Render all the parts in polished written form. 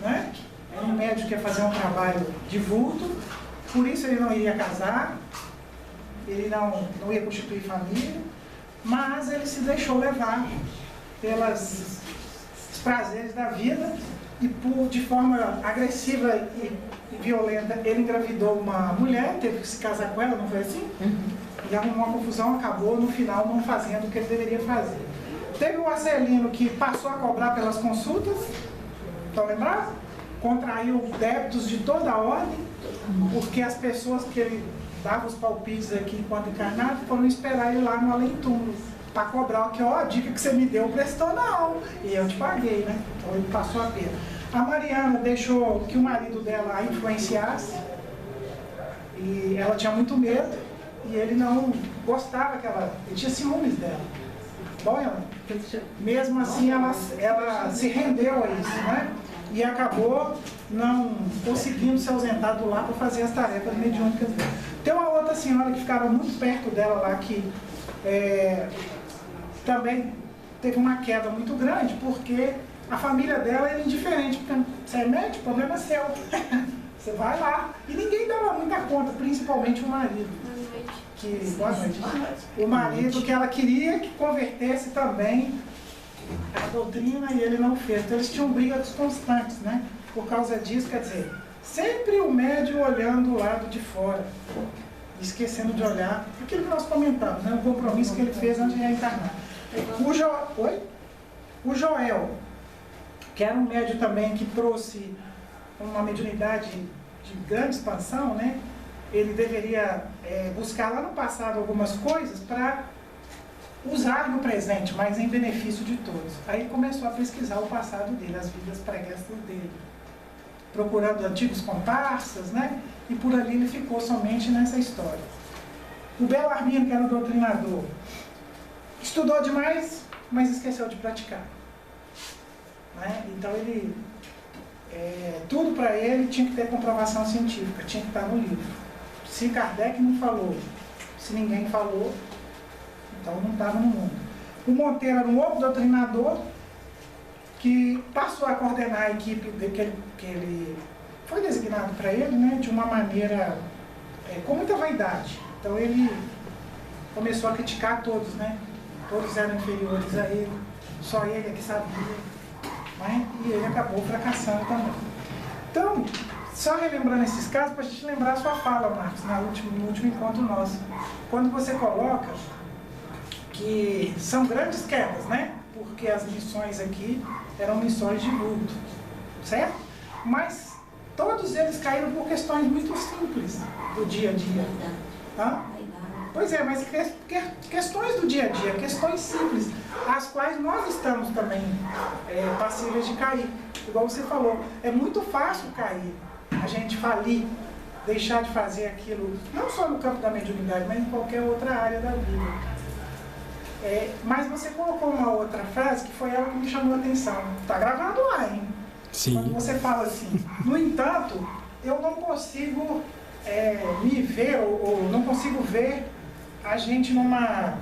né? Era um médico que ia fazer um trabalho de vulto, por isso ele não iria casar, ele não ia constituir família, mas ele se deixou levar pelos prazeres da vida e de forma agressiva e violenta ele engravidou uma mulher, teve que se casar com ela, não foi assim? E arrumou uma confusão, acabou no final não fazendo o que ele deveria fazer. Teve o Marcelino que passou a cobrar pelas consultas, estão lembrados? Contraiu débitos de toda a ordem, porque as pessoas que ele dava os palpites aqui enquanto encarnado foram esperar ele lá no além-túmulo para cobrar, que ó, a dica que você me deu prestou não, e eu te paguei, né? Então ele passou a pena. A Mariana deixou que o marido dela a influenciasse, e ela tinha muito medo, e ele não gostava ele tinha ciúmes dela. Bom, ela, mesmo assim ela se rendeu a isso, né? E acabou não conseguindo se ausentar do lar para fazer as tarefas mediúnicas dela. Tem uma outra senhora que ficava muito perto dela lá, que também teve uma queda muito grande, porque a família dela era indiferente. Porque você é médico, o problema é seu. Você vai lá. E ninguém dava muita conta, principalmente o marido. Boa noite. O marido que ela queria que convertesse também a doutrina e ele não fez. Então eles tinham brigas constantes, né? Por causa disso, quer dizer, sempre o médium olhando o lado de fora, esquecendo de olhar aquilo que nós comentamos, né? O compromisso que ele fez antes de reencarnar. O Joel, que era um médium também que trouxe uma mediunidade de grande expansão, né? Ele deveria buscar lá no passado algumas coisas para usar no presente, mas em benefício de todos. Aí ele começou a pesquisar o passado dele, as vidas preguiças dele, procurando antigos comparsas, né? E por ali ele ficou somente nessa história. O Belarmino, que era o doutrinador, estudou demais, mas esqueceu de praticar. Né? Então ele, tudo para ele tinha que ter comprovação científica, tinha que estar no livro. Se Kardec não falou, se ninguém falou, então não estava no mundo. O Monteiro era um outro doutrinador que passou a coordenar a equipe que ele foi designado para ele, né, de uma maneira com muita vaidade. Então ele começou a criticar todos, né? Todos eram inferiores a ele, só ele é que sabia, né? E ele acabou fracassando também. Então, só relembrando esses casos, para a gente lembrar a sua fala, Marcos, no último encontro nosso. Quando você coloca que são grandes quedas, né? Porque as missões aqui eram missões de luto, certo? Mas todos eles caíram por questões muito simples do dia a dia. Tá? Pois é, mas questões do dia a dia, questões simples, as quais nós estamos também passíveis de cair. Igual você falou, é muito fácil cair, a gente falir, deixar de fazer aquilo, não só no campo da mediunidade, mas em qualquer outra área da vida. Mas você colocou uma outra frase que foi ela que me chamou a atenção. Está gravado lá, hein? Sim. Quando você fala assim, no entanto, eu não consigo me ver, ou não consigo ver a gente numa,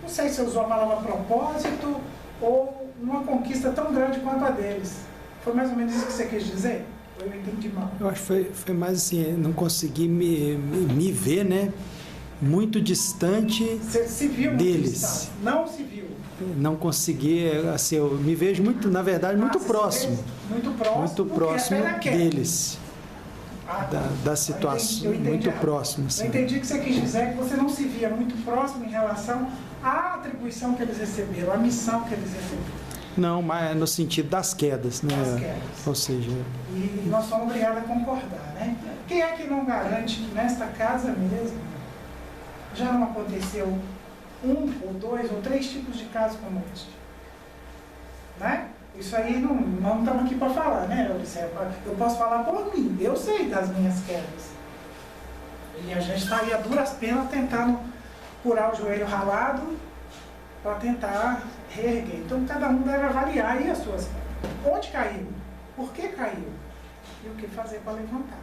não sei se eu usou a palavra propósito, ou numa conquista tão grande quanto a deles. Foi mais ou menos isso que você quis dizer? Ou eu entendi mal? Eu acho que foi mais assim, não consegui me ver, né? Muito distante Você se viu deles. Distante. Não se viu. Não consegui, assim, eu me vejo muito, na verdade, muito próximo. Muito próximo. Muito próximo deles. Da situação, muito próximo. Assim. Eu entendi que você quis dizer que você não se via muito próximo em relação à atribuição que eles receberam, à missão que eles receberam. Não, mas no sentido das quedas, né? Das quedas. Ou seja... E nós somos obrigados a concordar, né? Quem é que não garante que nesta casa mesmo já não aconteceu 1, ou 2, ou 3 tipos de casos como este? Né? Isso aí não estamos aqui para falar, né, Odisseu? Eu posso falar por mim, eu sei das minhas quedas. E a gente está aí a duras penas tentando curar o joelho ralado para tentar reerguer. Então cada um deve avaliar aí as suas quedas. Onde caiu? Por que caiu? E o que fazer para levantar?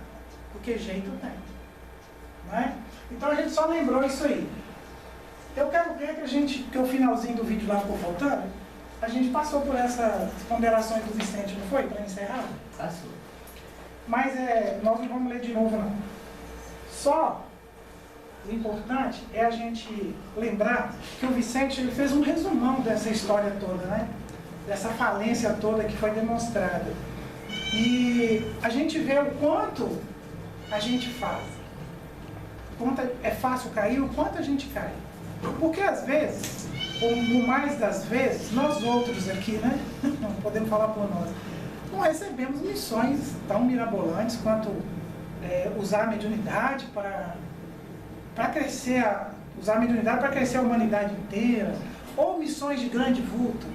Porque jeito tem. Não é? Então a gente só lembrou isso aí. Eu quero ver que o finalzinho do vídeo lá ficou faltando. a gente passou por essas ponderações do Vicente, não foi? Para encerrar? Passou. Mas nós não vamos ler de novo, não. Só o importante é a gente lembrar que o Vicente ele fez um resumão dessa história toda, né? Dessa falência toda que foi demonstrada. E a gente vê o quanto a gente faz. O quanto é fácil cair, o quanto a gente cai. Porque às vezes, ou no mais das vezes, nós outros aqui, né? Não podemos falar por nós. Não recebemos missões tão mirabolantes quanto usar a mediunidade para crescer, usar a mediunidade para crescer a humanidade inteira, ou missões de grande vulto,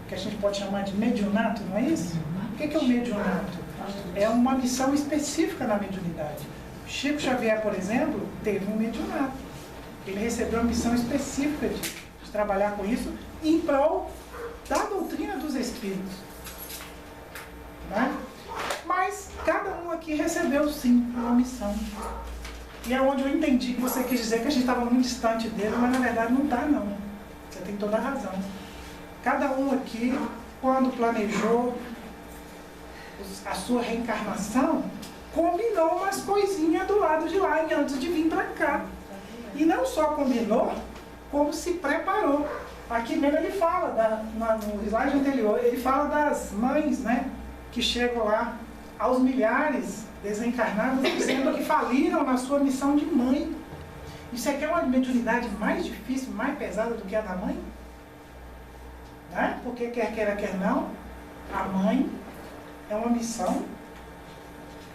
que a gente pode chamar de mediunato, não é isso? O que é o mediunato? É uma missão específica na mediunidade. Chico Xavier, por exemplo, teve um mediunato. Ele recebeu uma missão específica de trabalhar com isso em prol da doutrina dos espíritos. Né? Mas cada um aqui recebeu sim uma missão. E é onde eu entendi que você quis dizer que a gente estava muito distante dele, mas na verdade não está não. Você tem toda a razão. Cada um aqui, quando planejou a sua reencarnação, combinou umas coisinhas do lado de lá antes de vir para cá. E não só combinou, como se preparou. Aqui mesmo ele fala, no slide anterior, ele fala das mães, né, que chegam lá aos milhares desencarnados, dizendo que faliram na sua missão de mãe. Isso aqui é uma mediunidade mais difícil, mais pesada do que a da mãe? Né? Porque quer queira, quer não, a mãe é uma missão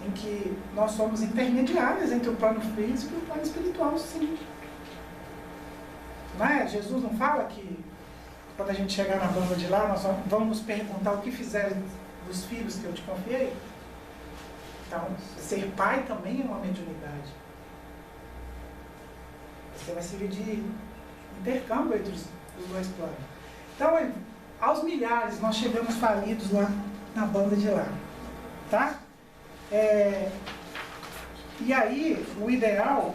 em que nós somos intermediários entre o plano físico e o plano espiritual, sim. Não é? Jesus não fala que quando a gente chegar na banda de lá, nós vamos perguntar o que fizeram dos filhos que eu te confiei? Então, ser pai também é uma mediunidade. Você vai servir de intercâmbio entre os dois planos. Então, aos milhares nós chegamos falidos lá na banda de lá. Tá? E aí, o ideal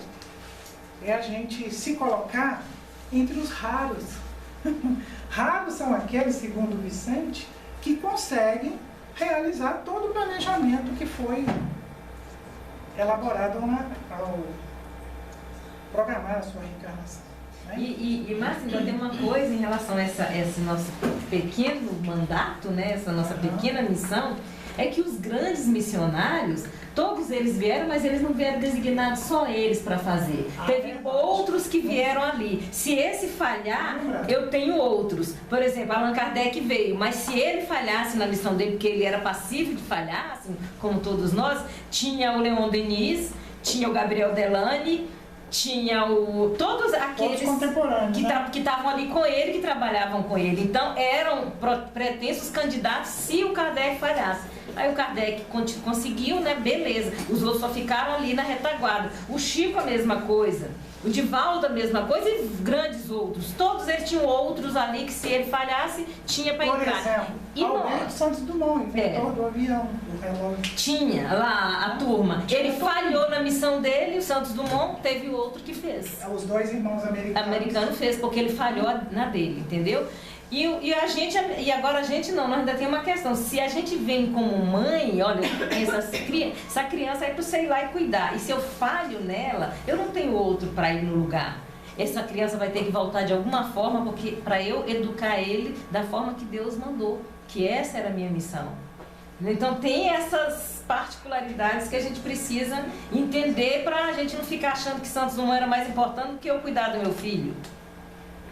é a gente se colocar entre os raros. Raros são aqueles, segundo o Vicente, que conseguem realizar todo o planejamento que foi elaborado ao programar a sua reencarnação. Né? E Márcio, ainda tem uma coisa em relação a esse nosso pequeno mandato, né? Essa nossa pequena missão, é que os grandes missionários, todos eles vieram, mas eles não vieram designados só eles para fazer. Teve outros que vieram ali. Se esse falhar, eu tenho outros. Por exemplo, Allan Kardec veio, mas se ele falhasse na missão dele, porque ele era passivo de falhar, assim, como todos nós, tinha o Leon Denis, tinha o Gabriel Delany, tinha todos aqueles contemporâneos, que estavam ali com ele, que trabalhavam com ele. Então, eram pretensos candidatos se o Kardec falhasse. Aí o Kardec conseguiu, né? Beleza. Os outros só ficaram ali na retaguarda. O Chico, a mesma coisa. O Divaldo, a mesma coisa. E grandes outros. Todos eles tinham outros ali que, se ele falhasse, tinha para entrar. Por exemplo, e Alberto Santos Dumont, inventor do avião, do relógio. Tinha lá a turma. Ele falhou na missão dele, o Santos Dumont, teve outro que fez. Os dois irmãos americanos. Americano fez, porque ele falhou na dele, entendeu? E agora a gente não, nós ainda tem uma questão. Se a gente vem como mãe, olha, essa criança é para você ir lá e cuidar. E se eu falho nela, eu não tenho outro para ir no lugar. Essa criança vai ter que voltar de alguma forma, porque para eu educar ele da forma que Deus mandou, que essa era a minha missão. Então tem essas particularidades que a gente precisa entender para a gente não ficar achando que Santos Dumont era mais importante do que eu cuidar do meu filho.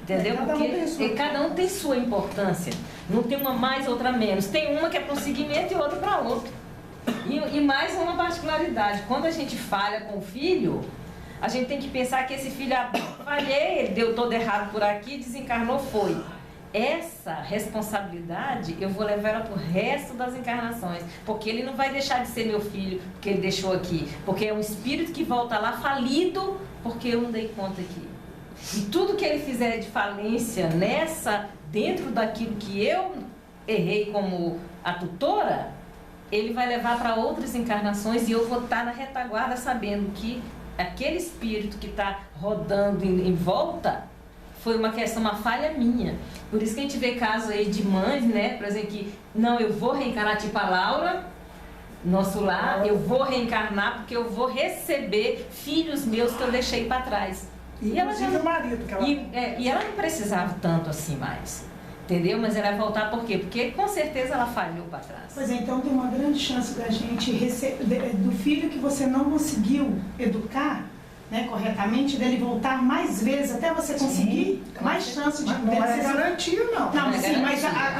Entendeu? Porque cada um tem sua importância. Não tem uma mais, outra menos. Tem uma que é para um segmento e outra para outro. E mais uma particularidade. Quando a gente falha com o filho, a gente tem que pensar que esse filho, falhei, ele deu todo errado por aqui, desencarnou, foi. Essa responsabilidade eu vou levar ela para o resto das encarnações. Porque ele não vai deixar de ser meu filho, porque ele deixou aqui. Porque é um espírito que volta lá falido, porque eu não dei conta aqui. E tudo que ele fizer de falência dentro daquilo que eu errei como a tutora, ele vai levar para outras encarnações e eu vou estar na retaguarda sabendo que aquele espírito que está rodando em volta foi uma questão, uma falha minha. Por isso que a gente vê casos aí de mães, né? Por exemplo, que não, eu vou reencarnar tipo a Laura, nosso lar, eu vou reencarnar porque eu vou receber filhos meus que eu deixei para trás. E ela já o marido que ela... E ela não precisava tanto assim mais. Entendeu? Mas ela vai voltar por quê? Porque com certeza ela falhou para trás. Pois é, então tem uma grande chance da gente receber do filho que você não conseguiu educar, né, corretamente, dele voltar mais vezes até você conseguir. Sim, mais chance de não é garantia, não. Não, sim,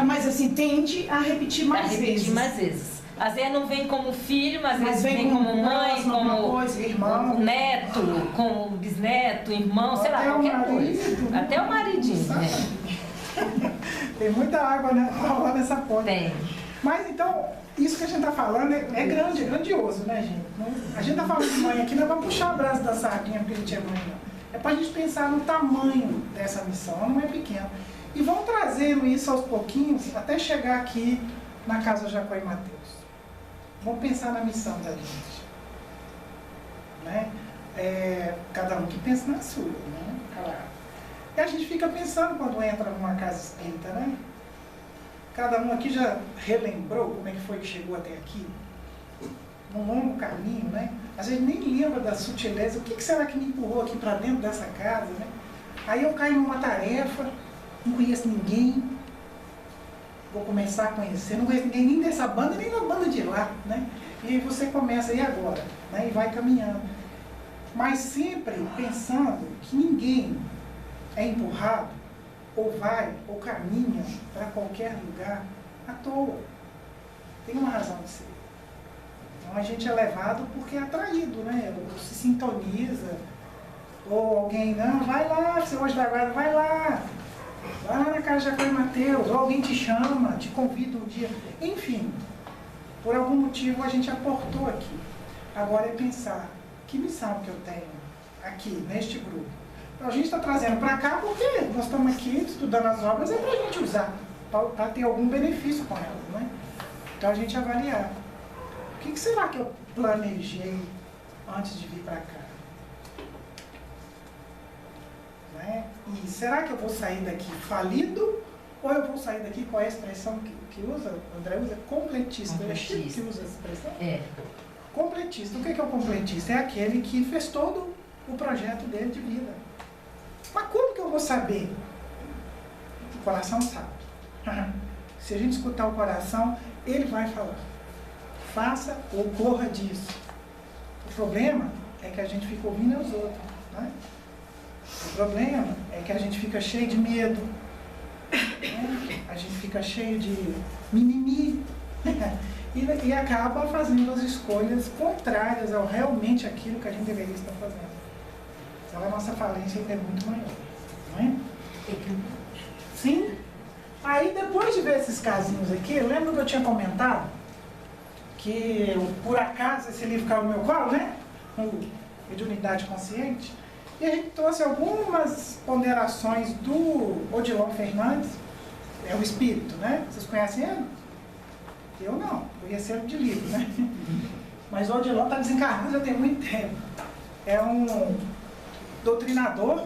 mas assim, tende a repetir mais vezes. Mais vezes. Às vezes não vem como filho, mas às vezes vem como mãe, como irmão, neto, como bisneto, irmão, sei lá, qualquer coisa. Até o maridinho, né? Tem muita água, né, rolando nessa ponta. Tem. Mas então, isso que a gente está falando é grande, é grandioso, né, gente? A gente está falando de mãe aqui, nós vamos puxar o braço da sardinha porque a gente é mãe, não. É para a gente pensar no tamanho dessa missão, ela não é pequena. E vamos trazendo isso aos pouquinhos até chegar aqui na Casa Jacó e Mateus. Vamos pensar na missão da gente. Né? Cada um que pensa na sua, né? Claro. E a gente fica pensando quando entra numa casa espírita, né? Cada um aqui já relembrou como é que foi que chegou até aqui? Num longo caminho, né? Às vezes nem lembra da sutileza. O que será que me empurrou aqui para dentro dessa casa, né? Aí eu caio numa tarefa, não conheço ninguém, vou começar a conhecer, não conheço ninguém nem dessa banda, nem da banda de lá, né? E aí você começa, e agora? Né? E vai caminhando. Mas sempre pensando que ninguém é empurrado, ou vai, ou caminha para qualquer lugar à toa. Tem uma razão de ser. Então a gente é levado porque é atraído, né? Ou se sintoniza, ou alguém, não, vai lá, você hoje da guarda, vai lá na Casa Jacó e Mateus, ou alguém te chama, te convida um dia. Enfim, por algum motivo a gente aportou aqui. Agora é pensar, que missão que eu tenho aqui, neste grupo? Então, a gente está trazendo para cá porque nós estamos aqui estudando as obras, é para a gente usar, para ter algum benefício com elas, né? Então a gente avaliar. O que será que eu planejei antes de vir para cá? Né? E será que eu vou sair daqui falido? Ou eu vou sair daqui com a expressão que usa, o André usa, completista. É Chico que usa essa expressão? É. Completista. O que é o completista? É aquele que fez todo o projeto dele de vida. Mas como que eu vou saber? O coração sabe. Se a gente escutar o coração, ele vai falar. Faça ou corra disso. O problema é que a gente fica ouvindo os outros. Né? O problema é que a gente fica cheio de medo. Né? A gente fica cheio de mimimi. E acaba fazendo as escolhas contrárias ao realmente aquilo que a gente deveria estar fazendo. Então a nossa falência ainda é muito maior. Não é? Sim? Aí depois de ver esses casinhos aqui, lembra que eu tinha comentado que por acaso esse livro caiu no meu colo, né? De unidade consciente. E a gente trouxe algumas ponderações do Odilon Fernandes, é o espírito, né? Vocês conhecem ele? Eu não, conheci ele de livro, né? Mas o Odilon está desencarnado já tem muito tempo. É um doutrinador,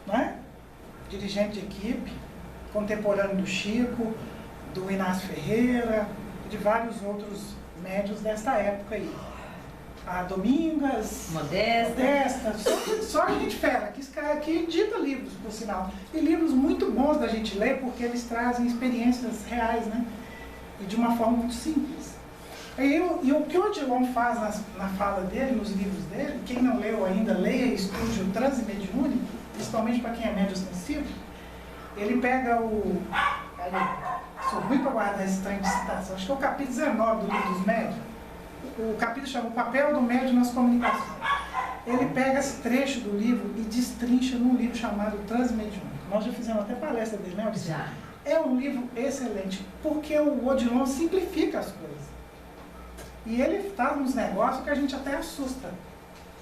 né? Dirigente de equipe, contemporâneo do Chico, do Inácio Ferreira, de vários outros médios desta época aí. A Domingas, Modesta, só gente fera, que dita livros, por sinal. E livros muito bons da gente ler, porque eles trazem experiências reais, né? E de uma forma muito simples. E o que o Odilon faz na fala dele, nos livros dele, quem não leu ainda, leia e estude o Transe Mediúnico, principalmente para quem é médio sensível, ele pega sou ruim para guardar esse trem de citação, acho que é o capítulo 19 do livro dos médios. O capítulo chama O Papel do Médium nas Comunicações. Ele pega esse trecho do livro e destrincha num livro chamado Transe Mediúnico. Nós já fizemos até palestra dele, né, Odilon? Já. É um livro excelente, porque o Odilon simplifica as coisas. E ele está nos negócios que a gente até assusta,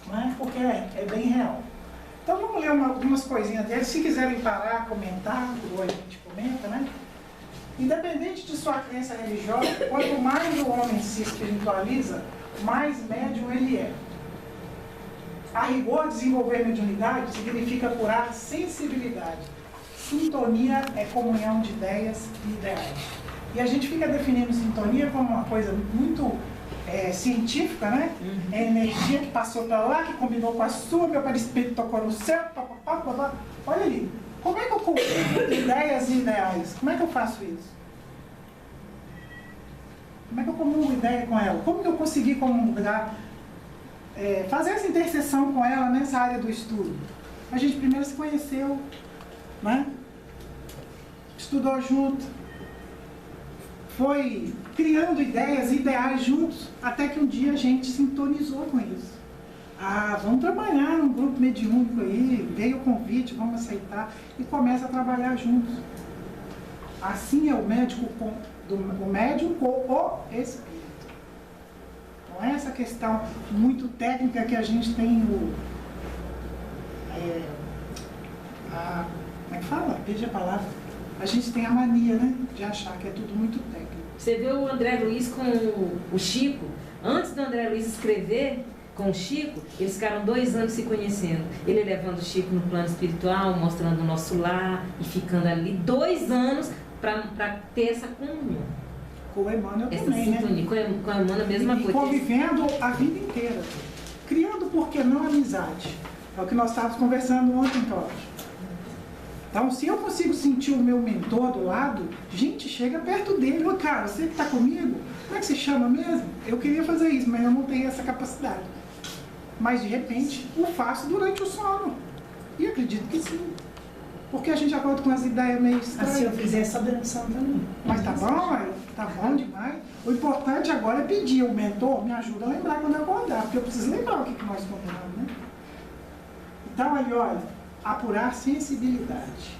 né? Porque é bem real. Então vamos ler algumas coisinhas dele. Se quiserem parar, comentar, hoje a gente comenta, né? Independente de sua crença religiosa, quanto mais o homem se espiritualiza, mais médium ele é. A rigor, desenvolver mediunidade significa apurar sensibilidade, sintonia é comunhão de ideias e ideais. E a gente fica definindo sintonia como uma coisa muito científica, né? É energia que passou para lá, que combinou com a sua, meu perispírito tocou no céu, papapá. Olha ali, como é que eu cultivo ideias e ideais? Como é que eu faço isso? Como é que eu comungo ideia com ela? Como que eu consegui comungar, fazer essa interseção com ela nessa área do estudo? A gente primeiro se conheceu, né? Estudou junto, foi criando ideias e ideais juntos, até que um dia a gente sintonizou com isso. Ah, vamos trabalhar num grupo mediúnico aí, veio o convite, vamos aceitar, e começa a trabalhar juntos. Assim é o médium com o espírito. Não é essa questão muito técnica que a gente tem como é que fala? Veja a palavra. A gente tem a mania, né, de achar que é tudo muito técnico. Você vê o André Luiz com o Chico, antes do André Luiz escrever com o Chico, eles ficaram 2 anos se conhecendo. Ele levando o Chico no plano espiritual, mostrando o nosso lar e ficando ali 2 anos para ter essa comunhão. Com o Emmanuel Essa também, sintonia, né? com a Emmanuel a mesma coisa. E convivendo a vida inteira. Criando, por que não, amizade? É o que nós estávamos conversando ontem, Cláudio. Então, se eu consigo sentir o meu mentor do lado, gente, chega perto dele. Ô, cara, você que está comigo, como é que se chama mesmo? Eu queria fazer isso, mas eu não tenho essa capacidade. Mas, de repente, o faço durante o sono. E acredito que sim. Porque a gente acorda com as ideias meio estranhas. Se eu fizer essa danção também. Mas tá bom, tá bom demais. O importante agora é pedir o mentor, me ajuda a lembrar quando eu acordar, porque eu preciso lembrar o que nós combinamos, né? Então, aí, olha, apurar sensibilidade.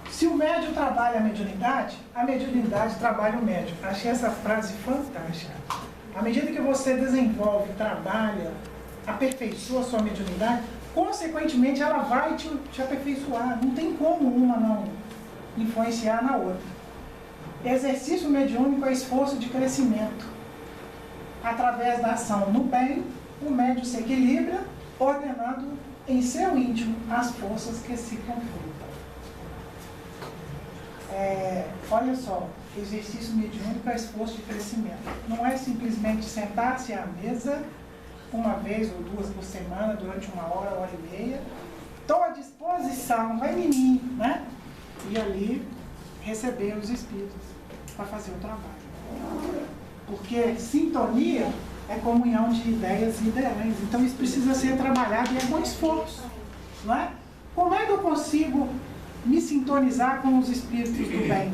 Se o médium trabalha a mediunidade trabalha o médium. Achei essa frase fantástica. À medida que você desenvolve, trabalha, aperfeiçoa a sua mediunidade, consequentemente ela vai te aperfeiçoar. Não tem como uma não influenciar na outra. Exercício mediúnico é esforço de crescimento. Através da ação no bem, o médium se equilibra, ordenando em seu íntimo as forças que se confrontam. Olha só, exercício mediúnico é esforço de crescimento. Não é simplesmente sentar-se à mesa uma vez ou 2 por semana, durante 1 hora, 1 hora e meia. Estou à disposição, vai em mim, né? E ali receber os espíritos para fazer o trabalho. Porque sintonia é comunhão de ideias e ideais. Então isso precisa ser trabalhado e é com esforço, não é? Como é que eu consigo me sintonizar com os espíritos do bem?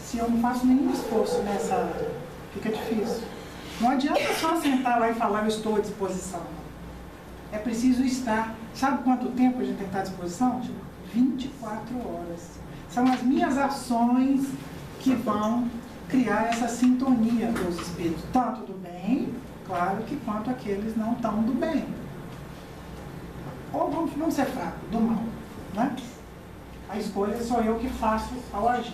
Se eu não faço nenhum esforço nessa área, fica difícil. Não adianta só sentar lá e falar eu estou à disposição. É preciso estar. Sabe quanto tempo a gente tem que estar à disposição? 24 horas. São as minhas ações que vão criar essa sintonia com os espíritos, tanto do bem, claro, que quanto aqueles não tão do bem. Ou vamos ser fracos, do mal, né? A escolha sou eu que faço ao agir.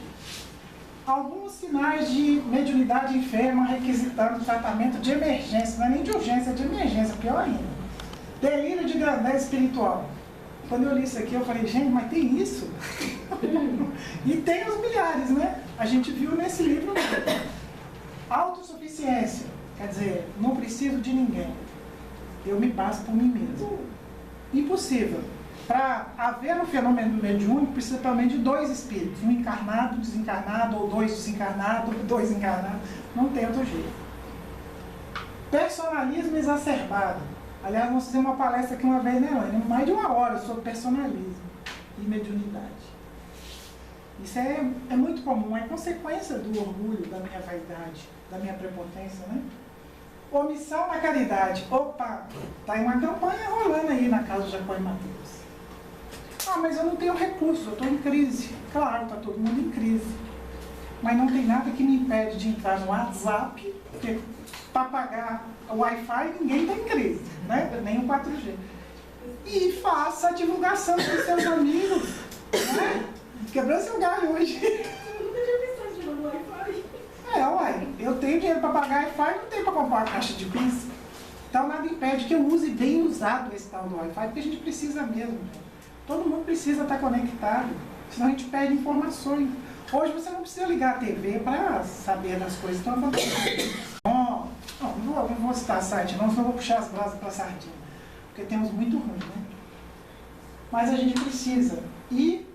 Alguns sinais de mediunidade enferma requisitando tratamento de emergência, não é nem de urgência, é de emergência, pior ainda. Delírio de grandeza espiritual. Quando eu li isso aqui, eu falei, gente, mas tem isso? E tem os milhares, né? A gente viu nesse livro mesmo. Autossuficiência, quer dizer, não preciso de ninguém. Eu me basto por mim mesmo. Impossível. Para haver um fenômeno mediúnico, precisa pelo menos de 2 espíritos. Um encarnado, desencarnado, ou 2 desencarnados, 2 encarnados. Não tem outro jeito. Personalismo exacerbado. Aliás, nós fizemos uma palestra aqui uma vez, né, Elaine? Mais de 1 hora sobre personalismo e mediunidade. Isso é muito comum, é consequência do orgulho, da minha vaidade, da minha prepotência, né? Omissão na caridade. Opa, tá em uma campanha rolando aí na casa do Jacó e Mateus. Ah, mas eu não tenho recursos, eu estou em crise. Claro, está todo mundo em crise. Mas não tem nada que me impede de entrar no WhatsApp, porque para pagar o Wi-Fi ninguém está em crise, né? Nem o 4G. E faça a divulgação com seus amigos, né? Quebrou seu galho hoje. Eu nunca tinha pensado de no Wi-Fi. Uai, eu tenho dinheiro para pagar Wi-Fi, não tenho para comprar uma caixa de pizza. Então nada impede que eu use bem usado esse tal do Wi-Fi, porque a gente precisa mesmo, gente. Todo mundo precisa estar conectado, senão a gente perde informações. Hoje você não precisa ligar a TV para saber das coisas que estão acontecendo. Não vou citar site, não, senão vou puxar as brasas para a sardinha, porque temos muito ruim, né? Mas a gente precisa. E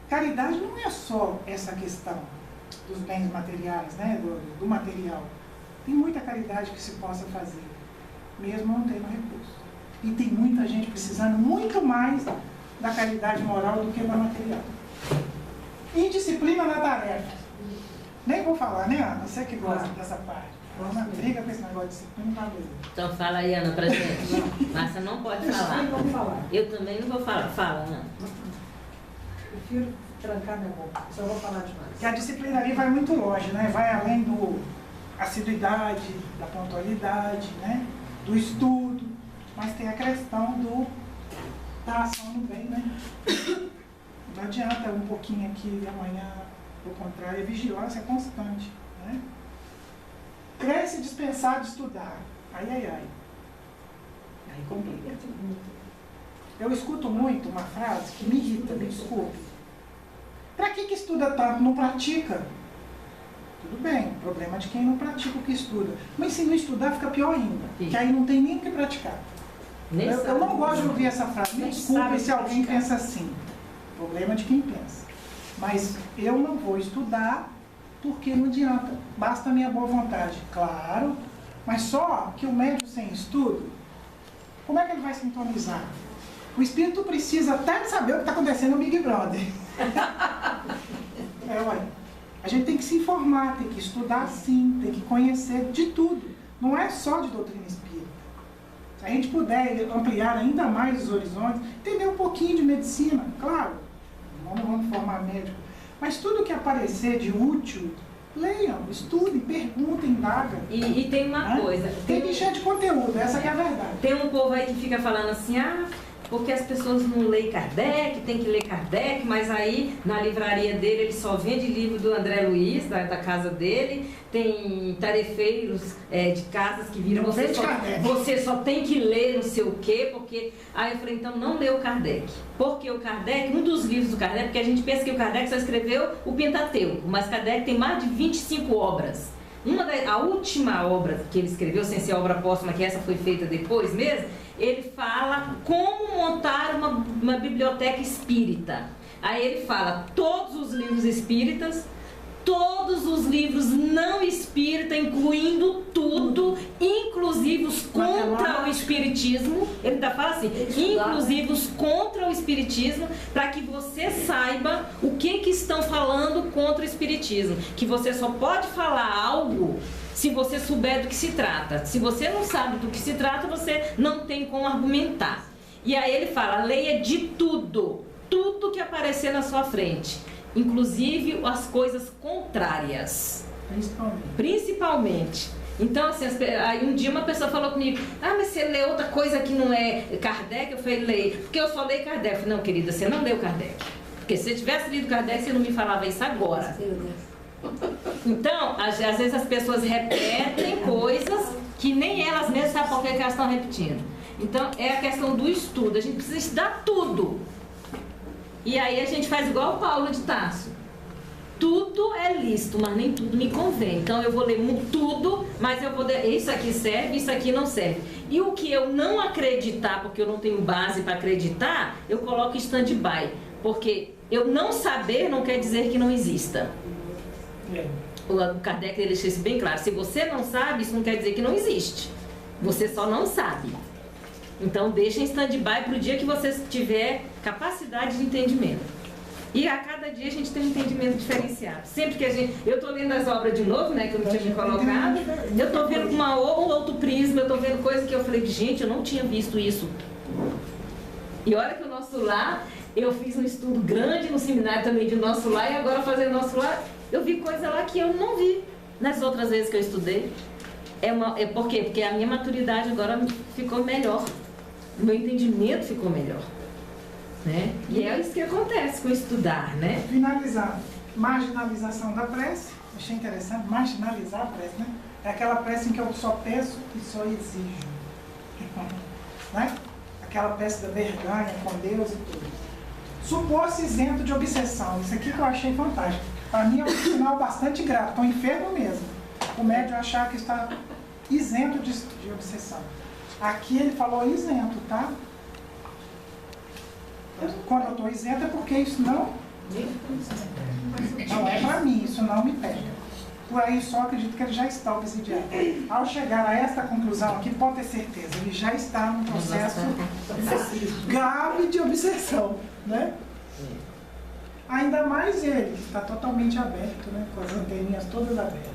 caridade não é só essa questão dos bens materiais, né? do material. Tem muita caridade que se possa fazer, mesmo não tendo recurso. E tem muita gente precisando muito mais da caridade moral do que da material. Indisciplina na tarefa. Nem vou falar, né, Ana? Você que gosta dessa parte. Ana briga com esse negócio de disciplina na vida. Então fala aí, Ana, pra gente. Márcia não pode falar. Eu vou falar. Eu também não vou falar. Fala, Ana. Prefiro trancar minha boca, só vou falar demais. Que a disciplina ali vai muito longe, né? Vai além do assiduidade, da pontualidade, né? Do estudo, mas tem a questão da ação no bem, né? Não adianta um pouquinho aqui e amanhã, ao contrário, é vigilância constante, né? Cresce dispensar de estudar. Ai, ai, ai. Aí complica. Eu escuto muito uma frase que me irrita, me desculpe. Para que estuda tanto? Não pratica? Tudo bem, problema de quem não pratica o que estuda. Mas se não estudar, fica pior ainda. Que aí não tem nem o que praticar. Eu não gosto de ouvir essa frase. Me desculpe se alguém pensa assim. Problema de quem pensa. Mas eu não vou estudar porque não adianta. Basta a minha boa vontade. Claro, mas só que o médico sem estudo, como é que ele vai sintonizar? O espírito precisa até saber o que está acontecendo no Big Brother. Olha, a gente tem que se informar, tem que estudar sim, tem que conhecer de tudo. Não é só de doutrina espírita. Se a gente puder ampliar ainda mais os horizontes, entender um pouquinho de medicina, claro, não vamos formar médico, mas tudo que aparecer de útil, leiam, estudem, perguntem, indagam. E tem uma coisa. Tem que encher de conteúdo, essa que é a verdade. Tem um povo aí que fica falando assim, porque as pessoas não leem Kardec, tem que ler Kardec, mas aí na livraria dele ele só vende livro do André Luiz, da casa dele, tem tarefeiros de casas que viram, você só tem que ler não sei o quê, porque... Aí eu falei, então não lê o Kardec. Porque o Kardec, um dos livros do Kardec, porque a gente pensa que o Kardec só escreveu o Pentateuco, mas Kardec tem mais de 25 obras. A última obra que ele escreveu, sem ser obra póstuma, que essa foi feita depois mesmo, ele fala como montar uma biblioteca espírita. Aí ele fala todos os livros espíritas, todos os livros não espírita, incluindo tudo, inclusive os contra o espiritismo. Ele ainda fala assim, inclusive os contra o espiritismo, para que você saiba o que estão falando contra o espiritismo. Que você só pode falar algo se você souber do que se trata. Se você não sabe do que se trata, você não tem como argumentar. E aí ele fala, leia de tudo, tudo que aparecer na sua frente, inclusive as coisas contrárias. Principalmente. Então, assim, aí um dia uma pessoa falou comigo, mas você lê outra coisa que não é Kardec? Eu falei, leio, porque eu só leio Kardec. Eu falei, não, querida, você não leu Kardec. Porque se você tivesse lido Kardec, você não me falava isso agora. Então, às vezes as pessoas repetem coisas que nem elas mesmas sabem por que elas estão repetindo. Então, é a questão do estudo. A gente precisa estudar tudo. E aí a gente faz igual o Paulo de Tarso. Tudo é lícito, mas nem tudo me convém. Então eu vou ler tudo, mas eu vou isso aqui serve, isso aqui não serve. E o que eu não acreditar, porque eu não tenho base para acreditar, eu coloco em stand-by. Porque eu não saber não quer dizer que não exista. O Kardec deixa isso bem claro. Se você não sabe, isso não quer dizer que não existe. Você só não sabe. Então deixa em stand-by para o dia que você tiver capacidade de entendimento. E a cada dia a gente tem um entendimento diferenciado. Sempre que eu estou lendo as obras de novo, né, que eu não tinha me colocado, eu estou vendo com um outro prisma, eu estou vendo coisa que eu falei, gente, eu não tinha visto isso. E olha que o Nosso Lar, eu fiz um estudo grande no seminário também de Nosso Lar, e agora fazendo Nosso Lar, eu vi coisa lá que eu não vi nas outras vezes que eu estudei. Por quê? Porque a minha maturidade agora ficou melhor. O meu entendimento ficou melhor. Né? E é isso que acontece com estudar, né? Finalizar. Marginalização da prece. Achei interessante. Marginalizar a prece, né? É aquela prece em que eu só peço e só exijo. Né? Aquela prece da vergonha com Deus e tudo. Supor-se isento de obsessão. Isso aqui que eu achei fantástico. Para mim é um sinal bastante grato. Estou enfermo mesmo. O médium achar que está isento de obsessão. Aqui ele falou isento, tá? Quando eu estou isento é porque isso não é para mim, isso não me pega. Por aí só acredito que ele já está obsidiado. Ao chegar a esta conclusão aqui, pode ter certeza, ele já está num processo grave de obsessão, né? Ainda mais ele, que está totalmente aberto, né? Com as anteninhas todas abertas.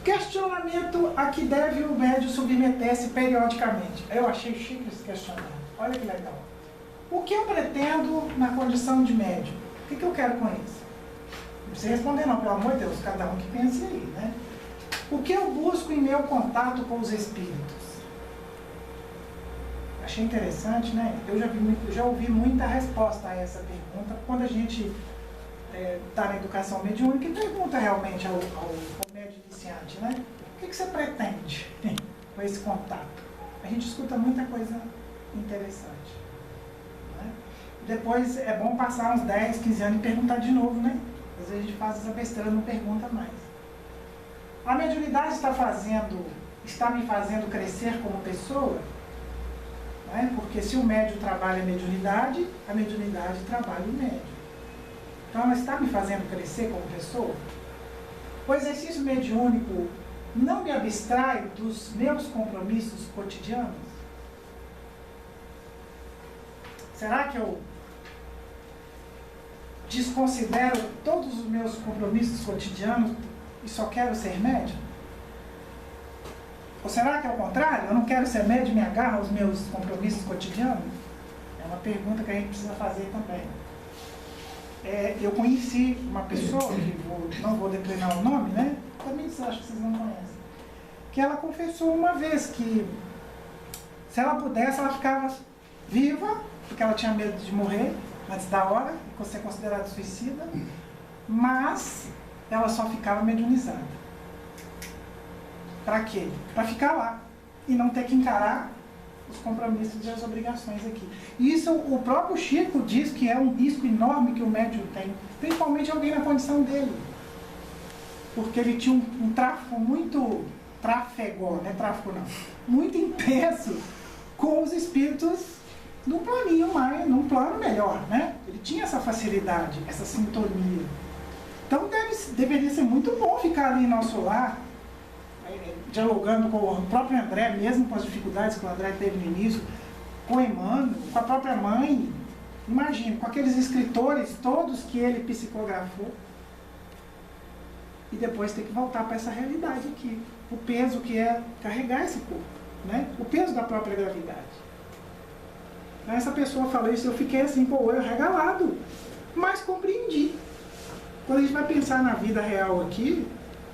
Questionamento a que deve o médium submeter-se periodicamente. Eu achei chique esse questionamento. Olha que legal. O que eu pretendo na condição de médium? O que eu quero com isso? Não precisa responder não, pelo amor de Deus, cada um que pense aí, né? O que eu busco em meu contato com os espíritos? Achei interessante, né? Eu já ouvi muita resposta a essa pergunta quando a gente está na educação mediúnica e pergunta realmente ao médium iniciante, né? O que você pretende com esse contato? A gente escuta muita coisa interessante, né? Depois é bom passar uns 10, 15 anos e perguntar de novo, né? Às vezes a gente faz essa besteira e não pergunta mais. A mediunidade está me fazendo crescer como pessoa? Né? Porque se o médium trabalha a mediunidade trabalha o médium. Então ela está me fazendo crescer como pessoa? O exercício mediúnico não me abstrai dos meus compromissos cotidianos? Será que eu desconsidero todos os meus compromissos cotidianos e só quero ser médium? Ou será que é o contrário? Eu não quero ser médium e me agarro aos meus compromissos cotidianos? É uma pergunta que a gente precisa fazer também. Eu conheci uma pessoa, que não vou declinar o nome, né? Também acho que vocês não conhecem. Que ela confessou uma vez que se ela pudesse, ela ficava viva, porque ela tinha medo de morrer antes da hora, e ser considerada suicida, mas ela só ficava mediunizada. Para quê? Para ficar lá e não ter que encarar os compromissos e as obrigações aqui. E isso o próprio Chico diz que é um risco enorme que o médium tem, principalmente alguém na condição dele. Porque ele tinha um tráfego muito trafegó, não é tráfego não, muito intenso com os espíritos num planinho mais, num plano melhor, né? Ele tinha essa facilidade, essa sintonia. Então deveria ser muito bom ficar ali em nosso lar, dialogando com o próprio André, mesmo com as dificuldades que o André teve no início, com o Emmanuel, com a própria mãe, imagine, com aqueles escritores todos que ele psicografou, e depois ter que voltar para essa realidade aqui, o peso que é carregar esse corpo, né? O peso da própria gravidade. Então, essa pessoa falou isso, eu fiquei assim, eu regalado, mas compreendi. Quando a gente vai pensar na vida real aqui,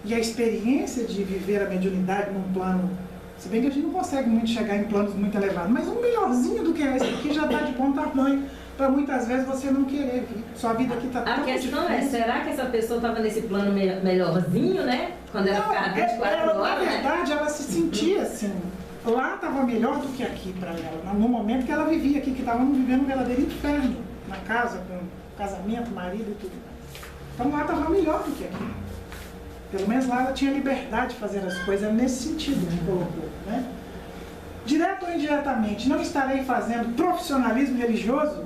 e a experiência de viver a mediunidade num plano, se bem que a gente não consegue muito chegar em planos muito elevados, mas um melhorzinho do que esse aqui já está de bom tamanho, para muitas vezes você não querer vir. Sua vida aqui está tão difícil. A questão é, será que essa pessoa estava nesse plano melhorzinho, né? Quando ela ficava 24 horas, na verdade, ela se sentia assim, lá estava melhor do que aqui para ela, no momento que ela vivia aqui, que estava vivendo um verdadeiro inferno, na casa, com casamento, marido e tudo mais. Então lá estava melhor do que aqui. Pelo menos lá ela tinha liberdade de fazer as coisas, nesse sentido que colocou, né? Direto ou indiretamente, não estarei fazendo profissionalismo religioso?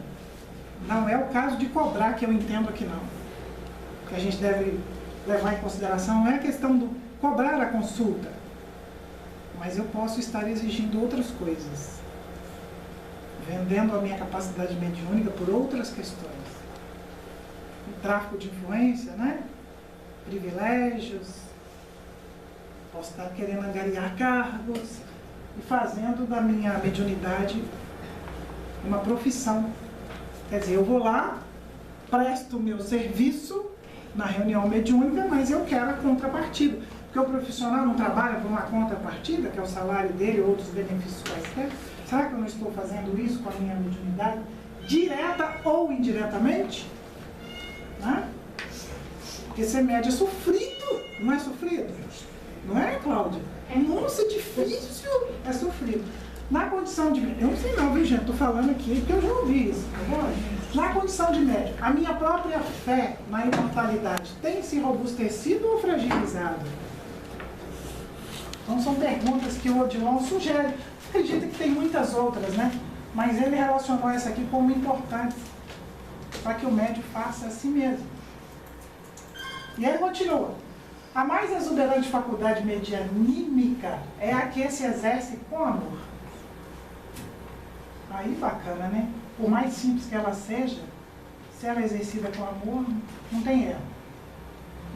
Não é o caso de cobrar, que eu entendo aqui não. O que a gente deve levar em consideração não é a questão do cobrar a consulta, mas eu posso estar exigindo outras coisas, vendendo a minha capacidade mediúnica por outras questões. O tráfico de influência, né? Privilégios, posso estar querendo angariar cargos e fazendo da minha mediunidade uma profissão. Quer dizer, eu vou lá, presto o meu serviço na reunião mediúnica, mas eu quero a contrapartida. Porque o profissional não trabalha por uma contrapartida, que é o salário dele ou outros benefícios quaisquer. Será que eu não estou fazendo isso com a minha mediunidade, direta ou indiretamente? Né? Porque ser médio é sofrido, não é sofrido? Não é, Cláudia? Nossa, é difícil, é sofrido. Na condição de médium, eu não sei não, viu gente? Estou falando aqui porque eu já ouvi isso. Tá bom? Na condição de médium, a minha própria fé na imortalidade tem se robustecido ou fragilizado? Então são perguntas que o Odilon sugere. Acredita que tem muitas outras, né? Mas ele relacionou essa aqui como importante para que o médium faça a si mesmo. E ele continua. A mais exuberante faculdade medianímica é a que se exerce com amor. Aí bacana, né? Por mais simples que ela seja, se ela é exercida com amor, não tem erro.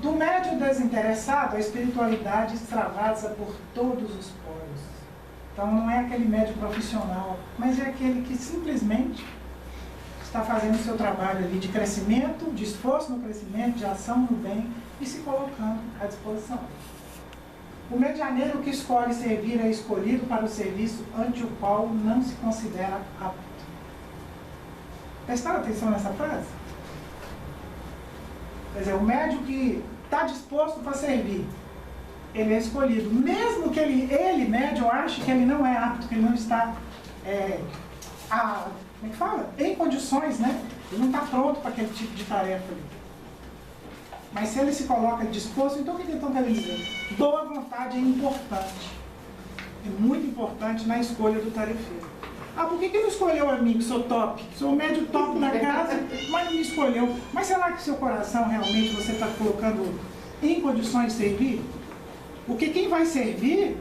Do médium desinteressado, a espiritualidade extravasa por todos os poros. Então não é aquele médium profissional, mas é aquele que simplesmente está fazendo o seu trabalho ali de crescimento, de esforço no crescimento, de ação no bem e se colocando à disposição. O medianeiro que escolhe servir é escolhido para o serviço ante o qual não se considera apto. Prestaram atenção nessa frase? Quer dizer, o médium que está disposto para servir, ele é escolhido. Mesmo que ele médium, ache que ele não é apto, que ele não está como é que fala? Em condições, né? Ele não está pronto para aquele tipo de tarefa ali. Mas se ele se coloca disposto, então o que eles estão querendo dizer? Boa vontade é importante. É muito importante na escolha do tarefeiro. Ah, por que não escolheu a mim, que sou top? Sou o médio top da casa, mas não me escolheu. Mas será que seu coração realmente você está colocando em condições de servir? Porque quem vai servir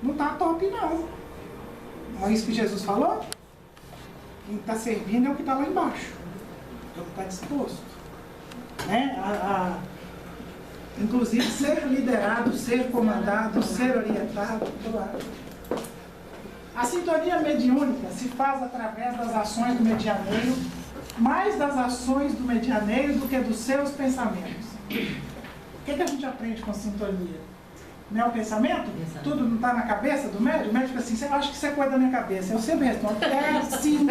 não está top, não. Não é isso que Jesus falou? Quem está servindo é o que está lá embaixo. É o que está disposto. Né? Inclusive ser liderado, ser comandado, ser orientado. A sintonia mediúnica se faz através das ações do medianeiro, mais das ações do medianeiro do que dos seus pensamentos. O que a gente aprende com sintonia? Não é o pensamento? Tudo não está na cabeça do médium? O médico fica assim, você acha que isso é coisa da minha cabeça? Eu sempre respondo, sim,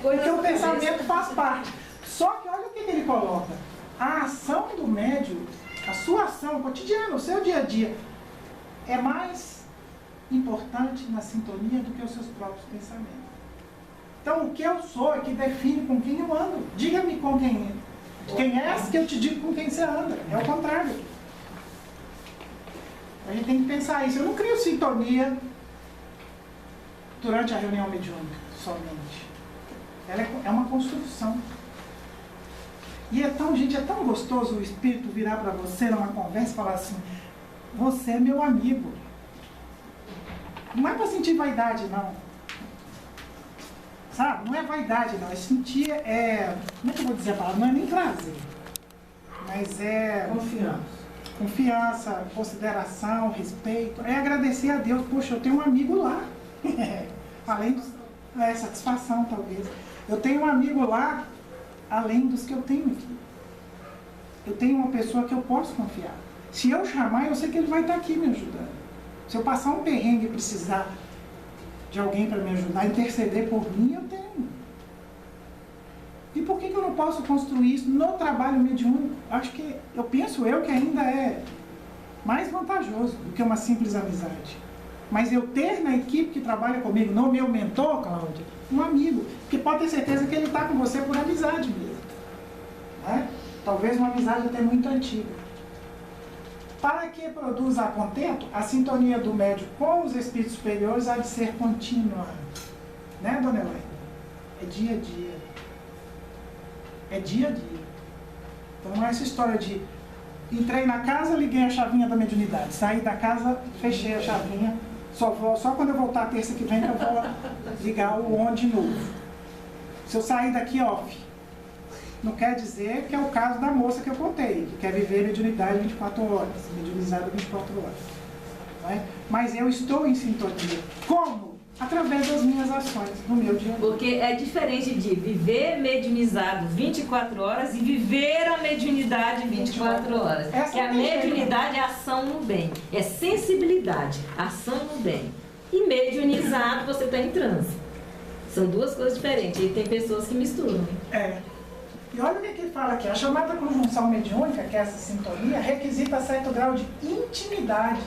porque o pensamento faz parte. Só que olha o que ele coloca. A ação do médium, a sua ação cotidiana, o seu dia a dia, é mais importante na sintonia do que os seus próprios pensamentos. Então, o que eu sou é que define com quem eu ando. Diga-me com quem és, que eu te digo com quem você anda. É o contrário. A gente tem que pensar isso. Eu não crio sintonia durante a reunião mediúnica, somente. Ela é uma construção. E é tão gostoso o espírito virar para você numa conversa e falar assim, você é meu amigo. Não é para sentir vaidade, não. Sabe? Não é vaidade, não. É sentir, como é que eu vou dizer a palavra? Não é nem prazer. Mas é... Confiança, consideração, respeito. É agradecer a Deus. Poxa, eu tenho um amigo lá. Além dos... satisfação, talvez. Eu tenho um amigo lá, além dos que eu tenho aqui. Eu tenho uma pessoa que eu posso confiar. Se eu chamar, eu sei que ele vai estar aqui me ajudando. Se eu passar um perrengue e precisar de alguém para me ajudar, interceder por mim, eu tenho. E por que eu não posso construir isso no trabalho mediúnico? Eu penso que ainda é mais vantajoso do que uma simples amizade. Mas eu ter na equipe que trabalha comigo, no meu mentor, Cláudia, um amigo, que pode ter certeza que ele está com você por amizade mesmo. Né? Talvez uma amizade até muito antiga. Para que produza a contento, a sintonia do médium com os espíritos superiores há de ser contínua. Né, dona Helena? É dia a dia. É dia a dia. Então não é essa história de entrei na casa, liguei a chavinha da mediunidade. Saí da casa, fechei a chavinha. Só quando eu voltar a terça que vem que eu vou ligar o on de novo. Se eu sair daqui off, não quer dizer que é o caso da moça que eu contei, que quer viver mediunidade 24 horas, mediunizada 24 horas. Não é? Mas eu estou em sintonia. Como? Através das minhas ações, no meu dia a dia. Porque é diferente de viver mediunizado 24 horas e viver a mediunidade 24 horas. Porque a mediunidade é ação no bem, é sensibilidade, ação no bem. E mediunizado você está em transe. São duas coisas diferentes. E tem pessoas que misturam. E olha o que ele fala aqui. A chamada conjunção mediúnica, que é essa sintonia, requisita certo grau de intimidade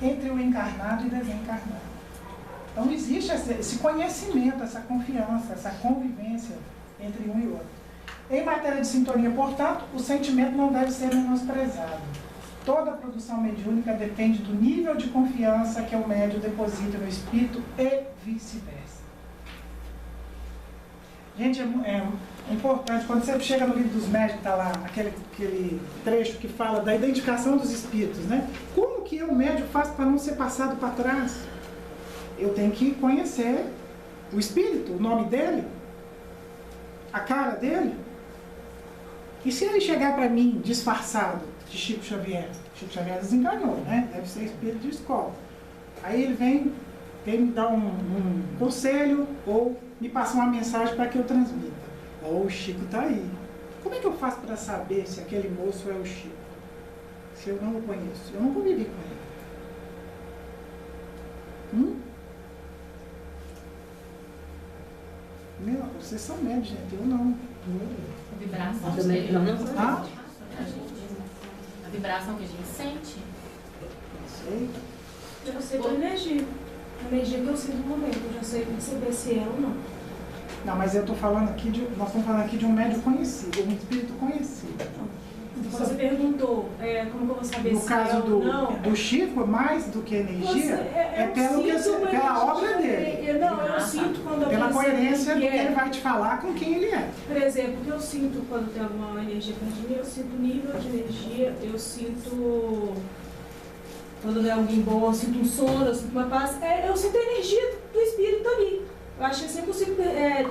entre o encarnado e desencarnado. Então existe esse conhecimento, essa confiança, essa convivência entre um e outro. Em matéria de sintonia, portanto, o sentimento não deve ser menosprezado. Toda produção mediúnica depende do nível de confiança que o médium deposita no espírito e vice-versa. Gente, é importante, quando você chega no livro dos médiuns, está lá aquele trecho que fala da identificação dos espíritos, né? Como que o médium faz para não ser passado para trás? Eu tenho que conhecer o espírito, o nome dele, a cara dele. E se ele chegar para mim disfarçado de Chico Xavier desenganou, né? Deve ser espírito de escola. Aí ele vem me dar um conselho ou me passa uma mensagem para que eu transmita. O Chico está aí. Como é que eu faço para saber se aquele moço é o Chico? Se eu não o conheço, eu não convivi com ele. Meu, vocês são médios, gente, eu não. A vibração. Ah? A vibração que a gente sente. Não sei. Eu sei da energia. A energia que eu sinto no momento. Eu já sei perceber se é ou não. Não, mas eu estou falando aqui nós estamos falando aqui de um médium conhecido, um espírito conhecido. Você perguntou como que eu vou saber No se caso é ou não. do Chico, mais do que energia, eu pela obra dele. Eu sinto quando eu Pela percebo coerência do que que ele vai te falar com quem ele é. Por exemplo, o que eu sinto quando tem alguma energia perto de mim, eu sinto nível de energia, eu sinto quando é alguém bom, eu sinto um sono, eu sinto uma paz, eu sinto a energia do espírito ali. Eu acho que assim eu consigo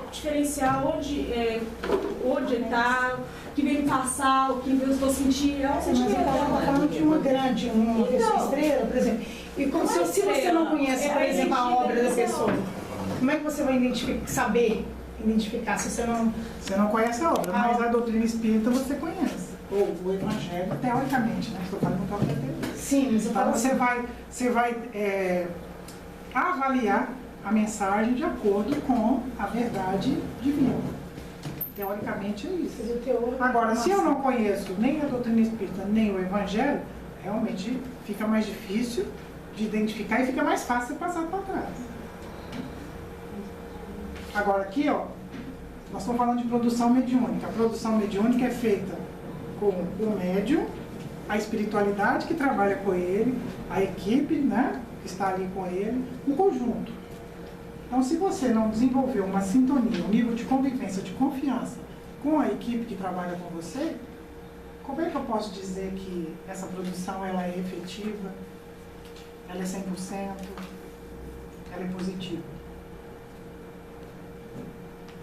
diferenciar onde ele está, o que vem me passar, o que eu vou sentir. É um sentimento. Mas eu estava falando de uma pessoa estrela, por exemplo. E como se você não conhece, por exemplo, a obra da pessoa, como é que você vai identificar se você não... Você não conhece a obra, mas a doutrina espírita você conhece. Ou o evangelho, teoricamente, né? Estou falando com a teoria. Sim, mas então você vai avaliar a mensagem de acordo com a verdade divina. Teoricamente é isso. Agora, se eu não conheço nem a doutrina espírita, nem o evangelho, realmente fica mais difícil de identificar e fica mais fácil de passar para trás. Agora aqui, ó, nós estamos falando de produção mediúnica. A produção mediúnica é feita com o médium, a espiritualidade que trabalha com ele, a equipe, né, que está ali com ele, um conjunto. Então, se você não desenvolveu uma sintonia, um nível de convivência, de confiança com a equipe que trabalha com você, como é que eu posso dizer que essa produção ela é efetiva, ela é 100%, ela é positiva?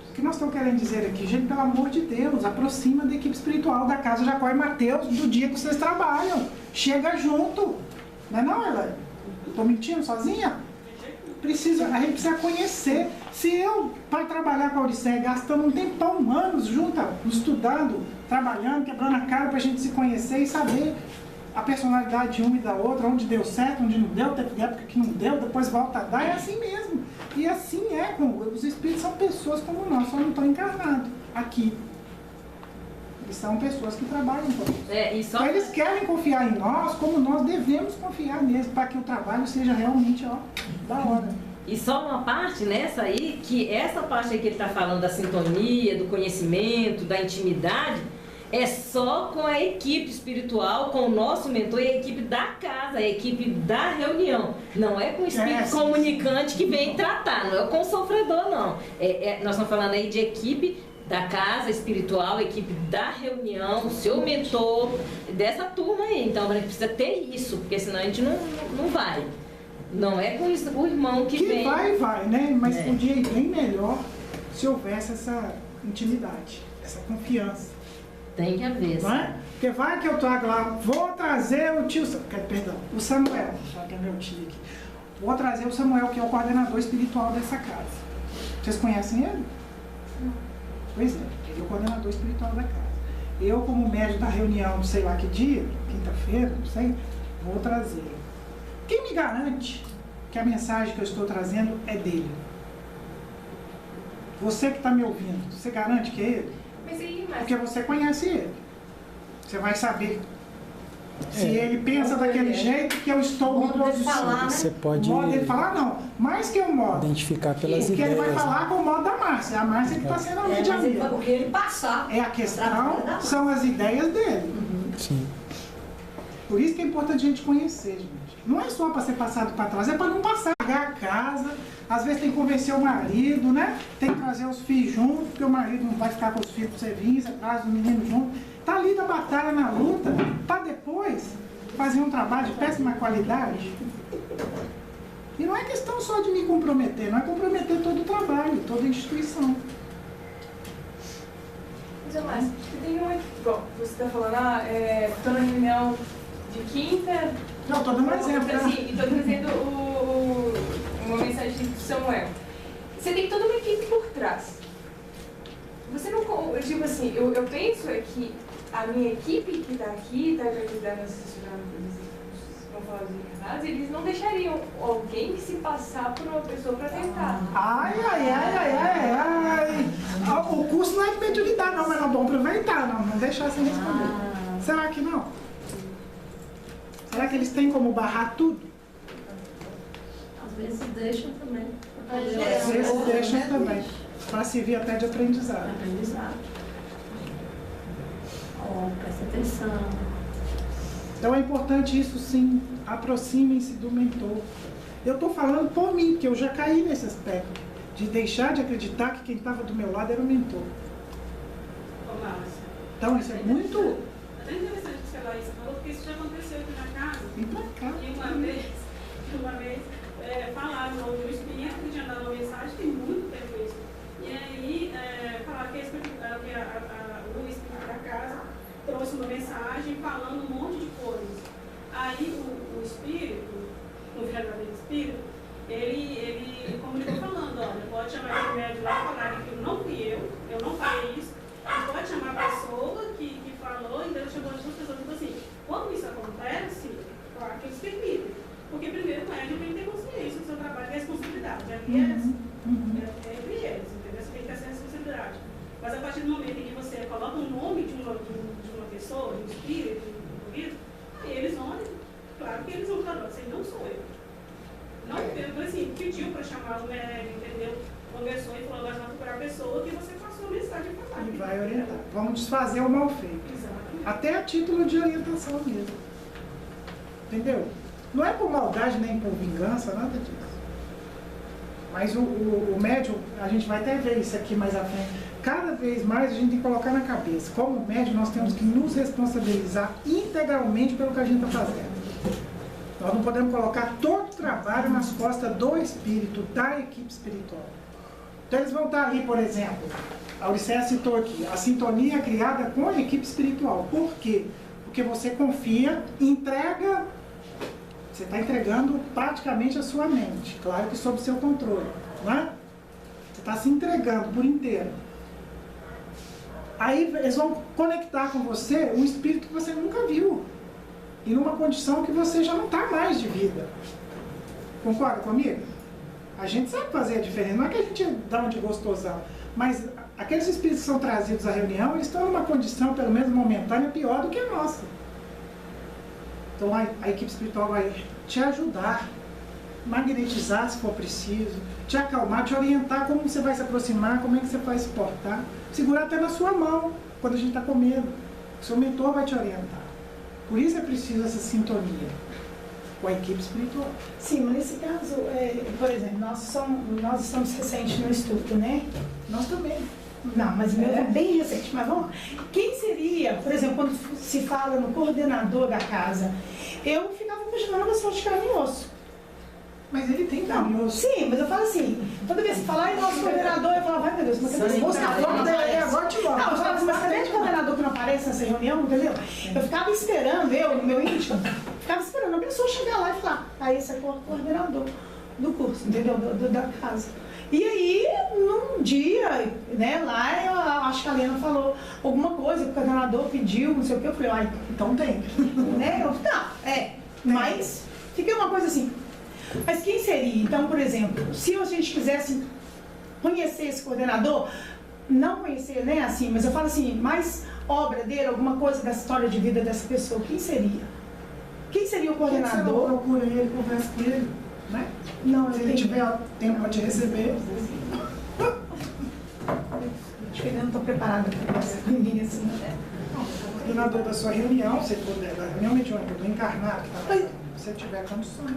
O que nós estamos querendo dizer aqui, gente, pelo amor de Deus, aproxima da equipe espiritual da Casa Jacó e Mateus do dia que vocês trabalham. Chega junto. Não é não, Elaine? Estou mentindo sozinha? A gente precisa conhecer. Se eu, para trabalhar com a Odisseia, gastando um tempão, anos junto, estudando, trabalhando, quebrando a cara para a gente se conhecer e saber a personalidade de uma e da outra, onde deu certo, onde não deu, teve época que não deu, depois volta a dar, é assim mesmo. E assim os espíritos são pessoas como nós, só não estão encarnados aqui. Eles são pessoas que trabalham conosco. Então, eles querem confiar em nós como nós devemos confiar mesmo, para que o trabalho seja realmente da hora. E só uma parte nessa aí, que essa parte aí que ele está falando da sintonia, do conhecimento, da intimidade, é só com a equipe espiritual, com o nosso mentor e a equipe da casa, a equipe da reunião. Não é com o espírito comunicante que vem tratar, não é com o sofredor, não. Nós estamos falando aí de equipe da casa espiritual, a equipe da reunião, o seu mentor, dessa turma aí. Então a gente precisa ter isso, porque senão a gente não vai. Não é com isso, o irmão que vem. Vai, né? Mas podia ir bem melhor se houvesse essa intimidade, essa confiança. Tem que haver. Não é? Porque vai que eu trago lá, vou trazer o Samuel, já que é meu tio aqui. Vou trazer o Samuel, que é o coordenador espiritual dessa casa. Vocês conhecem ele? Não. Pois é, ele é o coordenador espiritual da casa. Eu, como médium da reunião, sei lá que dia, quinta-feira, não sei, vou trazer. Quem me garante que a mensagem que eu estou trazendo é dele? Você que está me ouvindo, você garante que é ele? Porque você conhece ele. Você vai saber Se ele pensa daquele jeito que eu estou me posicionando. Você pode O modo dele falar, não. Mais que o modo. identificar pelas Porque ele vai ideias. falar com o modo da Márcia. A Márcia que está sendo a Mas ele vai mediadora. porque ele passar. É a questão, são as ideias dele. Sim. Por isso que é importante a gente conhecer, gente. Não é só para ser passado para trás, é para não passar. Pagar a casa, às vezes tem que convencer o marido, né? Tem que trazer os filhos juntos, porque o marido não vai ficar com os filhos para você vir, você traz o menino junto. Tá ali na batalha, na luta, para depois fazer um trabalho de péssima qualidade. E não é questão só de me comprometer, não é comprometer todo o trabalho, toda a instituição. Mas tem uma, igual você está falando, estou na reunião de quinta. Não, estou dando um exemplo. Né? Assim, e estou trazendo uma mensagem de Samuel. Você tem toda uma equipe por trás. Você não, tipo assim, eu penso que a minha equipe que está aqui, está ajudando a assessorar, vamos falar dos encarnados, eles não deixariam alguém se passar por uma pessoa para tentar. Ai. O curso não é de mediunidade, não, mas não vamos aproveitar, não deixar sem responder. Será que não? Será que eles têm como barrar tudo? Às vezes deixam também. Às vezes deixam também, para servir até de aprendizado. Aprendizado. Presta atenção. Então é importante isso sim, aproximem-se do mentor. Eu estou falando por mim, que eu já caí nesse aspecto, de deixar de acreditar que quem estava do meu lado era o mentor. Ô, Márcia. Então isso é muito... É interessante que a Laís falou, porque isso já aconteceu aqui na casa. Vem pra cá. E uma vez falaram no meu espírito que tinha dado uma mensagem, tem muito tempo isso. E aí falaram que o espírito da casa trouxe uma mensagem falando um monte de coisas. Aí o espírito, o verdadeiro espírito, ele comunicou falando, olha, pode chamar esse médium lá e falar que não fui eu não falei isso, pode chamar a pessoa que falou, então ele chamou as duas pessoas, tipo assim, quando isso acontece, claro que eles permitem. Porque primeiro o médium tem que ter consciência do seu trabalho e responsabilidade. Ali é entre eles, entendeu? Você tem que ter essa responsabilidade. Mas a partir do momento em que você coloca o nome de uma pessoa, de um espírito, de um indivíduo, aí eles vão, claro que eles vão falar, assim, não sou eu. Não, então, assim, pediu para chamar o médium, entendeu? Conversou e falou, nós vamos procurar a pessoa que você passou a mensagem para falar. E vai orientar. Vamos desfazer o mal feito. Exatamente. Até a título de orientação mesmo. Entendeu? Não é por maldade nem por vingança, nada disso. Mas o médium, a gente vai até ver isso aqui mais à frente. Cada vez mais a gente tem que colocar na cabeça. Como médium, nós temos que nos responsabilizar integralmente pelo que a gente está fazendo. Nós não podemos colocar todo o trabalho nas costas do espírito, da equipe espiritual. Então eles vão estar ali, por exemplo, a Auricéia citou aqui, a sintonia criada com a equipe espiritual. Por quê? Porque você confia, entrega, você está entregando praticamente a sua mente, claro que sob seu controle, não é? Você está se entregando por inteiro. Aí eles vão conectar com você um espírito que você nunca viu. E numa condição que você já não está mais de vida. Concorda comigo? A gente sabe fazer a diferença. Não é que a gente dá um de gostosão. Mas aqueles espíritos que são trazidos à reunião, eles estão numa condição, pelo menos momentânea, pior do que a nossa. Então a equipe espiritual vai te ajudar, magnetizar se for preciso, te acalmar, te orientar como você vai se aproximar, como é que você vai se portar. Segurar até na sua mão, quando a gente está com medo. O seu mentor vai te orientar. Por isso é preciso essa sintonia com a equipe espiritual. Sim, mas nesse caso, por exemplo, nós estamos recentes no estudo, né? Nós também. Não, mas o meu é bem recente. Mas vamos lá. Quem seria, por exemplo, quando se fala no coordenador da casa, eu ficava imaginando uma pessoa de carne e osso. Mas ele tem carne e osso. Sim, mas eu falo assim, toda vez que falar em nosso coordenador, eu falo, vai meu Deus, mas cadê esse coordenador? Agora te mostro. Não, eu falo assim, mas cadê esse coordenador que não aparece nessa reunião, entendeu? Eu ficava esperando, no meu íntimo, ficava esperando a pessoa chegar lá e falar, esse é o coordenador do curso, entendeu? Da casa. E aí, num dia, né, lá, eu acho que a Lena falou alguma coisa, que o coordenador pediu, não sei o que, eu falei, então tem. Né? Mas fica uma coisa assim. Mas quem seria? Então, por exemplo, se a gente quisesse conhecer esse coordenador, não conhecer, né, assim, mas eu falo assim, mais obra dele, alguma coisa da história de vida dessa pessoa, quem seria? coordenador. Procura ele, conversa com ele, né? Não, Se ele tiver tempo para te receber. Acho que eu não estou preparada para conversar com ninguém assim. O coordenador da sua reunião, se puder, da reunião mediúnica do encarnado, que está passando, se você tiver condições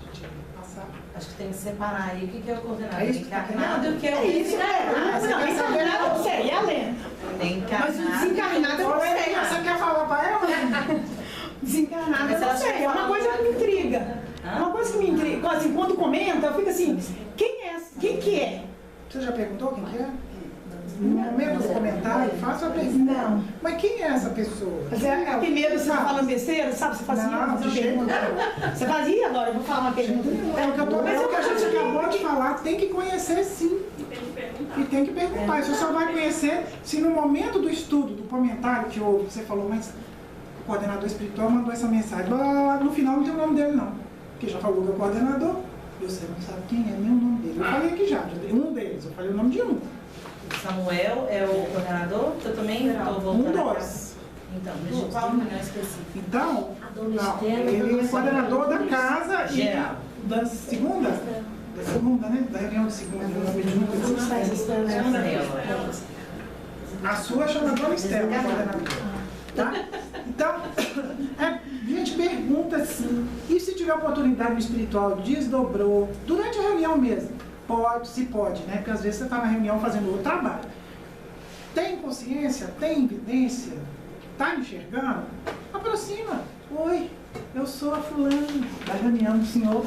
de te passar. Acho que tem que separar aí o que é o coordenador É isso que tá encarnado e o que é o Isso, não, encarnado eu sei, e a Lena? Mas o desencarnado eu não sei. Você quer falar para ela? Desencarnado eu não sei, é uma coisa que me intriga. É uma coisa que me intriga. Assim, quando comenta, eu fico assim, quem é? Quem que é? Você já perguntou quem que é? No momento do comentário, faça a pergunta. Não. Mas quem é essa pessoa? Mas é primeiro você fala besteira, sabe? Você faz assim, Não, fazer de uma jeito pergunta. Você fazia agora, eu vou falar uma pergunta. É o que, é o que a gente acabou de falar, tem que conhecer sim. E tem que perguntar. E tem que perguntar. Você só vai conhecer se no momento do estudo, do comentário que houve, você falou, mas o coordenador espiritual mandou essa mensagem. No final não tem o nome dele não. Porque já falou que é o coordenador, e você não sabe quem é nem o nome dele. Eu falei aqui já dei um deles, eu falei o nome de um. Samuel é o coordenador? Eu também estou voltando. Dois. Então, mas de qual reunião específica? Então, A dona não, Estela, ele é coordenador da casa e Geral. da segunda? Da segunda, né? Da reunião de segunda. A sua chama Dona Estela, coordenadora. Tá? Então, a gente pergunta assim, e se tiver oportunidade no espiritual, desdobrou, durante a reunião mesmo, pode, se pode, né? Porque às vezes você está na reunião fazendo outro trabalho. Tem consciência? Tem evidência? Está enxergando? Aproxima. Oi, eu sou a fulana da reunião do senhor.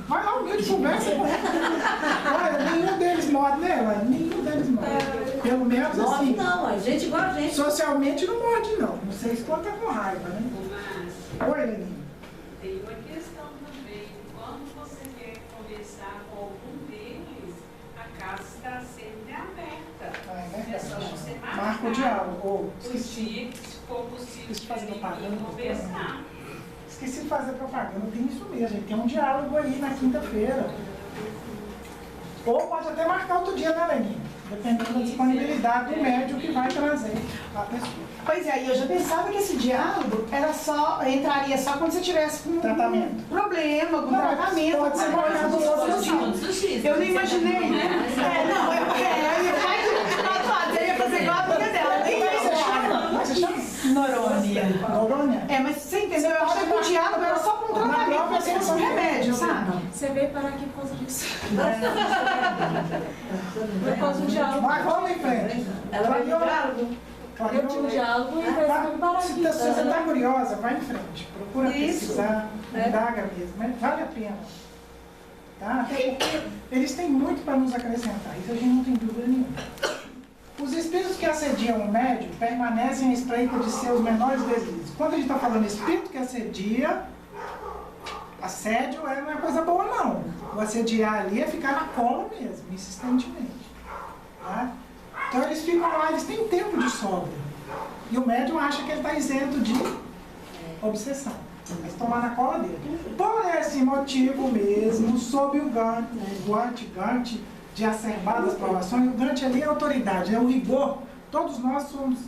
Vai lá, humilde, conversa com ela. Olha, nenhum deles morde nela, nenhum deles morde. Pelo menos Morde assim. não, a gente igual a gente. Socialmente não morde, não. Não sei se conta com raiva, né? Mas Oi, Leninha. tem uma questão também. Quando você quer conversar com algum deles, a casa está sempre aberta. Ah, é É só verdade. você Marca o diálogo. Oh, o esqueci. dia que, se for possível, Esqueci de fazer vir propaganda. conversar. Esqueci de fazer propaganda. Tem isso mesmo. Gente. Tem um diálogo aí na quinta-feira. Ou pode até marcar outro dia, né, Leninha? Dependendo da disponibilidade do médium que vai trazer a pessoa. Pois é, e eu já pensava que esse diálogo era só, entraria só quando você tivesse com Tratamento. um problema, com Não, tratamento, pode ser alguma coisa do outro assim. Eu não imaginei. Eu ia fazer igual a amiga dela. Nem Mas você chama? Norônia. Norônia? É, mas você entendeu? Eu achei que o diálogo era só com um tratamento, como se fosse um remédio, sabe? Você veio parar aqui por causa disso. Por causa do diálogo. Mas vamos em frente. Ela vai no diálogo? Eu tinha um diálogo e parece que eu parar Se aqui. você está curiosa, vai em frente. Procura pesquisar, indaga mesmo. Mas vale a pena. Tá? Até porque eles têm muito para nos acrescentar. Isso a gente não tem dúvida nenhuma. Os espíritos que assediam o médium permanecem à espreita de seus menores deslizes. Quando a gente está falando espírito que assedia, assédio não é uma coisa boa, não. O assediar ali é ficar na cola mesmo, insistentemente. Tá? Então eles ficam lá, eles têm tempo de sobra. E o médium acha que ele está isento de obsessão. Mas estão lá na cola dele. Por esse motivo mesmo, sob o Gante de acerbadas provações, o Gante ali é a autoridade, é o rigor. Todos nós somos,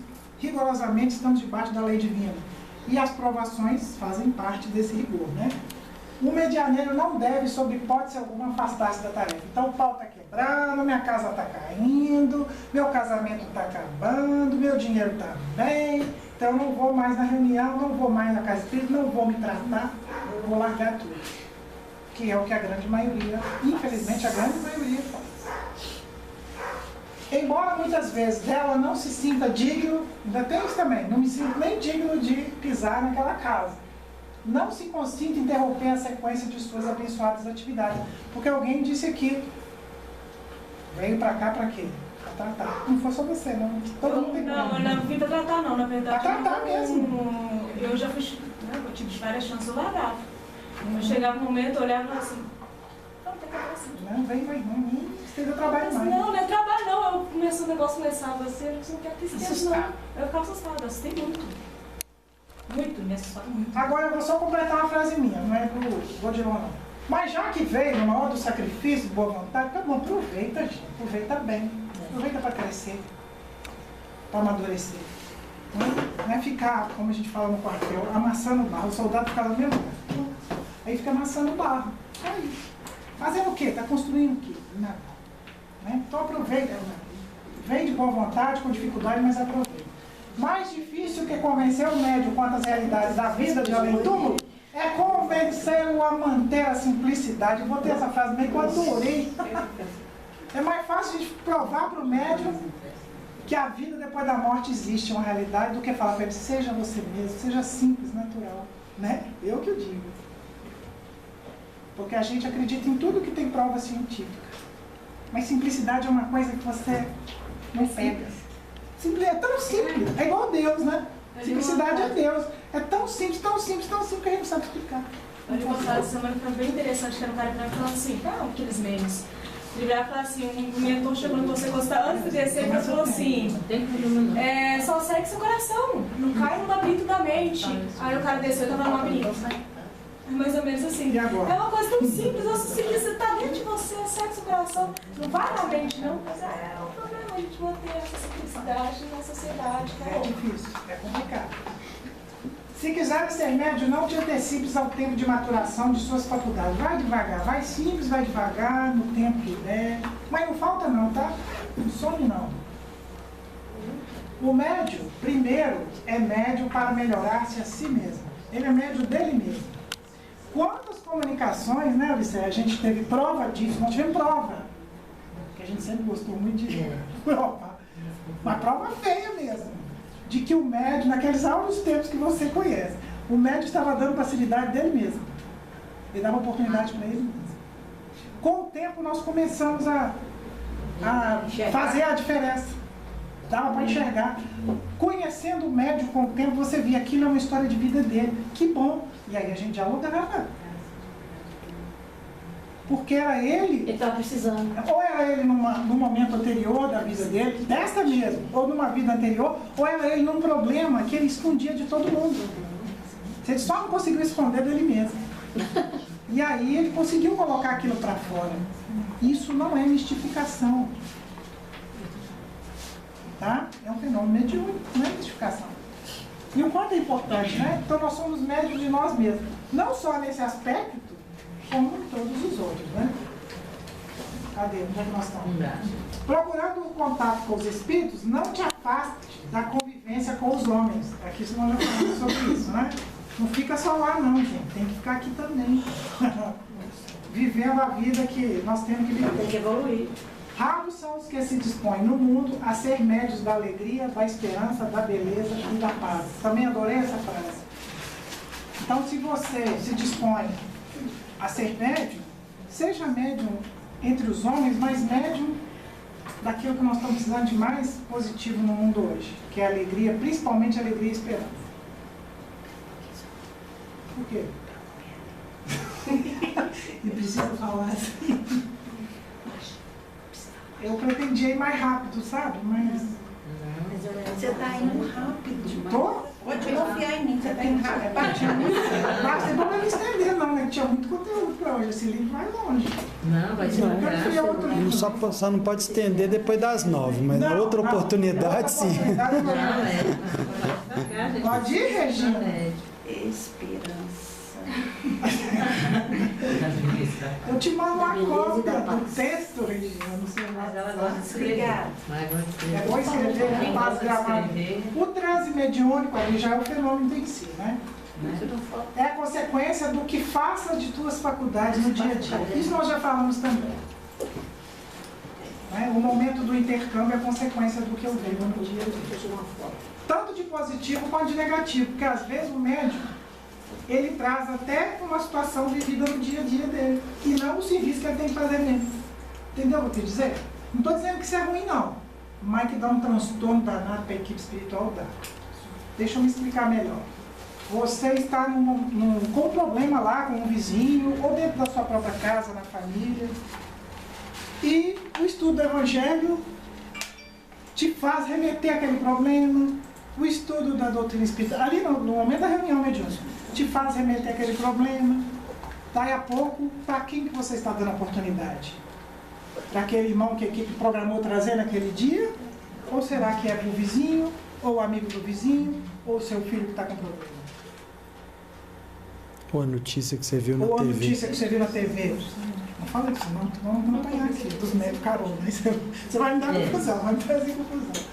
rigorosamente, estamos debaixo da lei divina. E as provações fazem parte desse rigor, né? O medianeiro não deve, sob hipótese alguma, afastar-se da tarefa. Então o pau está quebrando, minha casa está caindo, meu casamento está acabando, meu dinheiro está bem, então eu não vou mais na reunião, não vou mais na casa espírita, não vou me tratar, eu vou largar tudo. Que é o que a grande maioria, infelizmente a grande maioria faz. Embora muitas vezes dela não se sinta digno, ainda tem isso também, não me sinto nem digno de pisar naquela casa. Não se consinta interromper a sequência de suas abençoadas atividades. Porque alguém disse aqui, veio pra cá pra quê? Pra tratar. Não foi só você, não. Todo mundo tem Não, eu não vim pra tratar não, na verdade. Pra tratar mesmo. Eu já fui, eu tive várias chances, eu largava. Eu chegava um momento, eu olhava assim, não, tem que acabar assim. Não, vem, nem esteja trabalho mais. Não é trabalho não, eu começo o negócio começava assim, eu não quero que esteja não. Eu ficava assustada, eu assustei muito. Muito, me assustaram muito. Agora eu vou só completar uma frase minha, não é pro Godilon não. Mas já que veio numa hora do sacrifício, boa vontade, tá bom, aproveita, gente. Aproveita bem. Aproveita para crescer, para amadurecer. Não é ficar, como a gente fala no quartel, amassando barro. O soldado fica lá no mesmo lugar. Aí fica amassando barro. Aí. Fazendo o quê? Está construindo o quê? Nada. Né? Então aproveita. Vem de boa vontade, com dificuldade, mas aproveita. Mais difícil que convencer o médium quanto às realidades da vida de além do túmulo é convencê-lo a manter a simplicidade. Eu botei essa frase meio que eu adorei. É mais fácil de provar para o médium que a vida depois da morte existe, uma realidade, do que falar para ele, seja você mesmo, seja simples, natural. Né? Eu que o digo. Porque a gente acredita em tudo que tem prova científica. Mas simplicidade é uma coisa que você não pega. É tão simples, é igual Deus, né? Simplicidade é Deus. É tão simples, tão simples, tão simples que a gente não sabe explicar. Olha, uma frase semana que foi bem interessante, que era um cara que falando assim, aqueles memes. Ele vai falar assim, um mentor chegou em você gostar antes de descer, ele falou assim, só segue seu coração, não cai no labirinto da mente. Aí o cara desceu e estava no labirinto. É mais ou menos assim. E agora? É uma coisa tão simples, você está dentro de você, segue seu coração, não vai na mente não, mas é um problema a gente manter essa simplicidade na sociedade. É difícil, é complicado. Se quiser ser médio, não te antecipes ao tempo de maturação de suas faculdades. Vai devagar, vai simples, vai devagar, no tempo que der. Mas não falta não, tá? Não some não. O médio, primeiro, é médio para melhorar-se a si mesmo. Ele é médio dele mesmo. Quantas comunicações, né, Vicente? A gente teve prova disso, nós tivemos prova. Porque a gente sempre gostou muito de prova. Uma prova feia mesmo. De que o médio, naqueles áureos tempos que você conhece, o médio estava dando facilidade dele mesmo. Ele dava oportunidade para ele mesmo. Com o tempo nós começamos a fazer a diferença. Dava para enxergar. Conhecendo o médio com o tempo, você via aquilo é uma história de vida dele. Que bom. E aí a gente dialogava. Porque era ele... Ele estava precisando. Ou era ele num momento anterior da vida dele, desta mesmo, ou numa vida anterior, ou era ele num problema que ele escondia de todo mundo. Ele só não conseguiu esconder dele mesmo. E aí ele conseguiu colocar aquilo para fora. Isso não é mistificação. Tá? É um fenômeno mediúnico, não é mistificação. E o quanto é importante, né? Então nós somos médios de nós mesmos. Não só nesse aspecto, como em todos os outros, né? Cadê? Onde é que nós estamos? Procurando o contato com os espíritos, não te afaste da convivência com os homens. Aqui nós já falamos sobre isso, né? Não fica só lá não, gente. Tem que ficar aqui também. Vivendo a vida que nós temos que viver. Tem que evoluir. Raros são os que se dispõem no mundo a ser médios da alegria, da esperança, da beleza e da paz. Também adorei essa frase. Então, se você se dispõe a ser médium, seja médium entre os homens, mas médium daquilo que nós estamos precisando de mais positivo no mundo hoje, que é a alegria, principalmente a alegria e a esperança. Por quê? E precisa falar assim. Eu pretendia ir mais rápido, sabe? Mas... Você está indo rápido. Tô? Pode confiar em mim, você está indo rápido. Você não vai me estender, não, né? Tinha muito conteúdo para hoje. Esse livro vai longe. Não, vai ser Eu quero criar outro livro. Só não pode estender depois das 9, mas na outra oportunidade, sim. Pode ir, Regina? Esperança. Eu te mando uma cópia do texto, Regina, no seu WhatsApp. Obrigada. É bom escrever, né? Faz gravado. O transe mediúnico ali já é o fenômeno em si, né? É a consequência do que faça de tuas faculdades no dia a dia. Isso nós já falamos também. Né? O momento do intercâmbio é a consequência do que eu vejo no dia a dia. Tanto de positivo quanto de negativo, porque às vezes o médico ele traz até uma situação vivida no dia a dia dele, e não o serviço que ele tem que fazer mesmo. Entendeu o que eu quero dizer? Não estou dizendo que isso é ruim, não, mas que dá um transtorno danado para a equipe espiritual, dá. Deixa eu me explicar melhor. Você está com um problema lá com um vizinho, ou dentro da sua própria casa, na família, e o estudo do Evangelho te faz remeter aquele problema, o estudo da doutrina espírita, ali no momento da reunião mediúnica, te faz remeter aquele problema. Daí a pouco, para quem que você está dando a oportunidade? Para aquele irmão que a equipe programou trazer naquele dia? Ou será que é para o vizinho? ou o amigo do vizinho, ou o seu filho que está com problema. Ou a notícia que você viu na Ou a TV. notícia que você viu na TV. Não fala disso, não, vamos apanhar aqui, dos médicos carona. Você vai me dar confusão, vai me trazer confusão.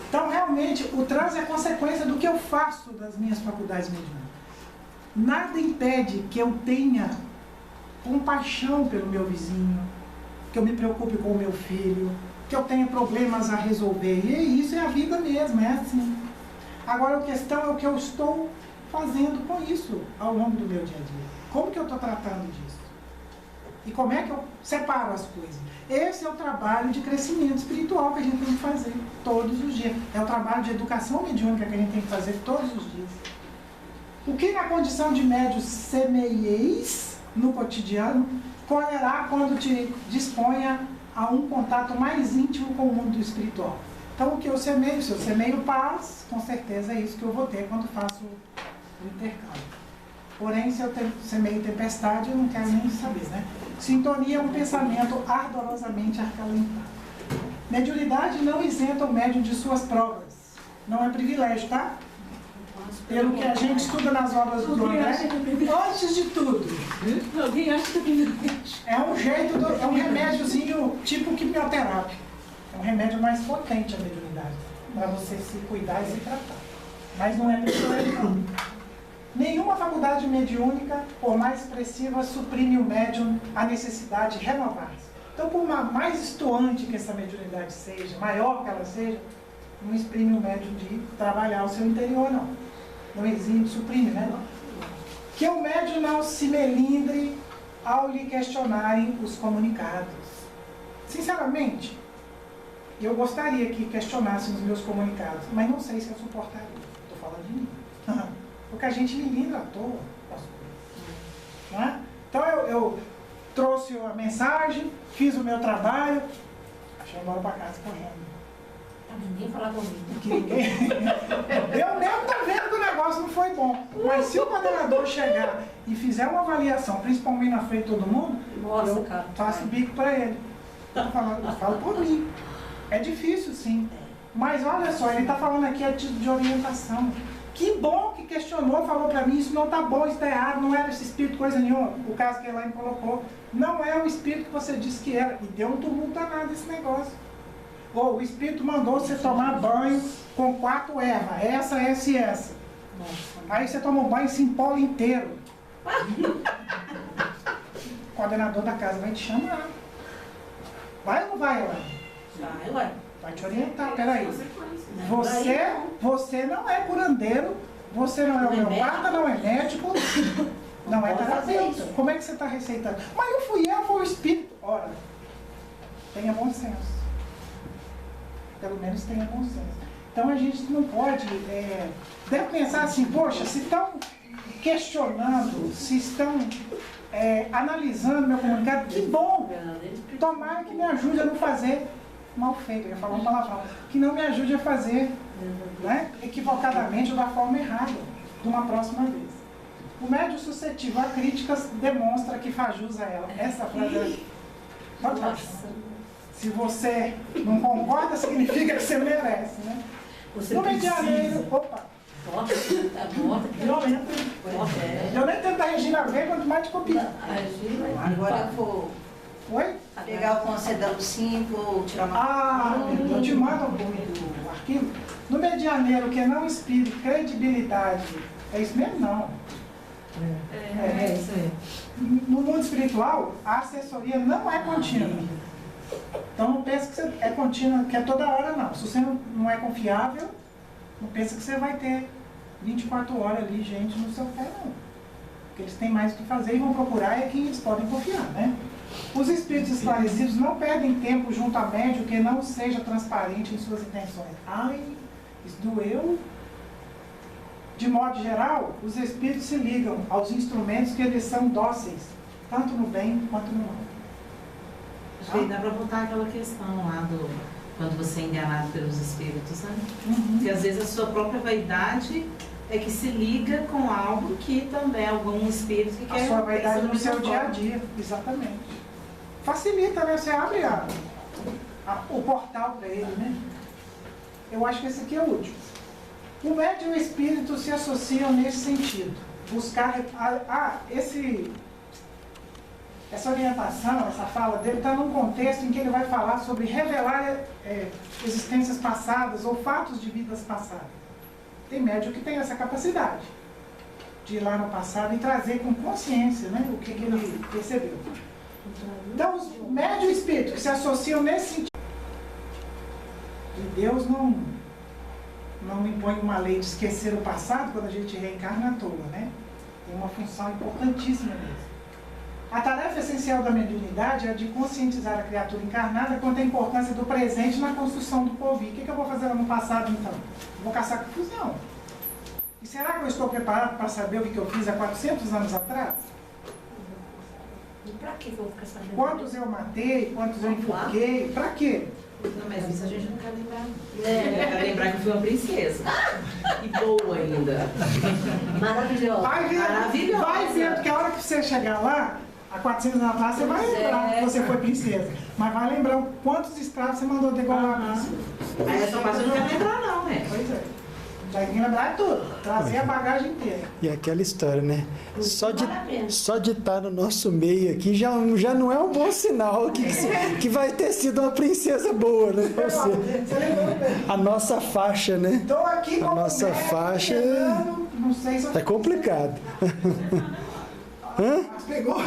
Então, realmente, o transe é consequência do que eu faço das minhas faculdades mediúnicas. Nada impede que eu tenha compaixão pelo meu vizinho, que eu me preocupe com o meu filho, que eu tenha problemas a resolver. E isso é a vida mesmo, é assim. Agora, a questão é o que eu estou fazendo com isso ao longo do meu dia a dia. Como que eu estou tratando disso? E como é que eu separo as coisas? Esse é o trabalho de crescimento espiritual que a gente tem que fazer todos os dias. É o trabalho de educação mediúnica que a gente tem que fazer todos os dias. O que na condição de médios semeieis no cotidiano, colherá quando te disponha a um contato mais íntimo com o mundo espiritual. Então, o que eu semeio? Se eu semeio paz, com certeza é isso que eu vou ter quando faço o intercâmbio. Porém, se eu semeio tempestade, eu não quero nem saber, né? Sintonia é um pensamento ardorosamente acalentado. Mediunidade não isenta o médium de suas provas. Não é privilégio, tá? Pelo que a gente estuda nas obras do André, antes de tudo. Alguém acha que é privilégio? É um jeito, é um remédiozinho tipo quimioterápico. É um remédio mais potente a mediunidade, para você se cuidar e se tratar. Mas não é privilégio, não. Nenhuma faculdade mediúnica, por mais expressiva, suprime o médium a necessidade de renovar-se. Então, por mais estuante que essa mediunidade seja, maior que ela seja, não exprime o médium de trabalhar o seu interior, não. Não exime, suprime, né? Que o médium não se melindre ao lhe questionarem os comunicados. Sinceramente, eu gostaria que questionassem os meus comunicados, mas não sei se eu suportaria. Estou falando de mim. Porque a gente melindra à toa. Né? Então eu trouxe a mensagem, fiz o meu trabalho, achei embora para casa correndo. Ninguém falar comigo. Eu mesmo estou vendo que o negócio não foi bom. Mas se o coordenador chegar e fizer uma avaliação, principalmente na frente de todo mundo, Nossa, eu cara, faço o bico para ele. Eu falo por mim. É difícil, sim. Mas olha só, ele está falando aqui a título de orientação. Que bom que questionou, falou para mim, isso não está bom, isso está errado, não era esse espírito, coisa nenhuma. O caso que a Elaine colocou, não é o espírito que você disse que era. E deu um tumulto danado esse negócio. Ou o espírito mandou você tomar banho com 4 ervas, essa e essa. Nossa. Aí você toma um banho e se empola inteiro. O coordenador da casa vai te chamar. Vai ou não vai, Elaine? Vai, ué. Vai te orientar, peraí. Você não é curandeiro, você não é homeopata, não é médico, não é terapeuta. Como é que você está receitando? Mas não fui eu, foi o espírito. Ora, tenha bom senso. Pelo menos tenha bom senso. Então a gente não pode, deve pensar assim, poxa, se estão questionando, se estão analisando meu comunicado, que bom! Tomara que me ajude a não fazer mal feito, eu ia falar uma palavrão, que não me ajude a fazer, né, equivocadamente ou da forma errada, de uma próxima vez. O médium suscetível a críticas demonstra que faz jus a ela. Essa frase é fantástica. Se você não concorda, significa que você merece, né? No medianeiro, opa! Violenta. Eu nem tento a Regina ver, quanto mais te copiar. Agora eu vou Oi? pegar o conselho 5, vou tirar uma... Eu te mando o arquivo. No medianeiro, que não inspire credibilidade, é isso mesmo? Não. É isso aí. No mundo espiritual, a assessoria não é contínua. Então não pense que você é contínua, que é toda hora, não. Se você não é confiável, não pensa que você vai ter 24 horas ali, gente, no seu pé, não. Porque eles têm mais o que fazer e vão procurar é quem eles podem confiar, né? Os espíritos esclarecidos não perdem tempo junto a médium que não seja transparente em suas intenções. Ai, isso doeu. De modo geral, os espíritos se ligam aos instrumentos que eles são dóceis, tanto no bem quanto no mal. Acho que dá para voltar aquela questão lá do quando você é enganado pelos espíritos, né? Porque às vezes a sua própria vaidade é que se liga com algo que também é algum espírito que quer... A sua vaidade no seu dia a dia, exatamente. Facilita, né? Você abre o portal para ele, né? Eu acho que esse aqui é o último. O médium e o espírito se associam nesse sentido. Buscar... essa orientação, essa fala dele está num contexto em que ele vai falar sobre revelar existências passadas ou fatos de vidas passadas. Tem médium que tem essa capacidade de ir lá no passado e trazer com consciência, né, o que ele percebeu. Então, os médium e espírito que se associam nesse sentido. E Deus não impõe uma lei de esquecer o passado quando a gente reencarna à toa, né? Tem uma função importantíssima mesmo. A tarefa essencial da mediunidade é a de conscientizar a criatura encarnada quanto à importância do presente na construção do porvir. O que eu vou fazer lá no passado, então? Eu vou caçar confusão. E será que eu estou preparado para saber o que eu fiz há 400 anos atrás? E pra que eu vou ficar sabendo? Quantos eu matei, quantos eu enforquei, para quê? Não, mas isso a gente não quer lembrar. Eu quero lembrar que eu fui uma princesa. E boa ainda. Maravilhosa. Vai vendo que a hora que você chegar lá, há 400 anos atrás, você vai lembrar que você foi princesa. Mas vai lembrar o quantos escravos você mandou degolar. Aí essa parte eu não quero lembrar não, né? Pois é. Vai vir lembrar tudo, trazer a bagagem inteira. E aquela história, né? Só de estar no nosso meio aqui já não é um bom sinal que vai ter sido uma princesa boa, né? A nossa faixa, né? Estou aqui com a nossa faixa não sei se eu... é complicado. Hã? Pegou?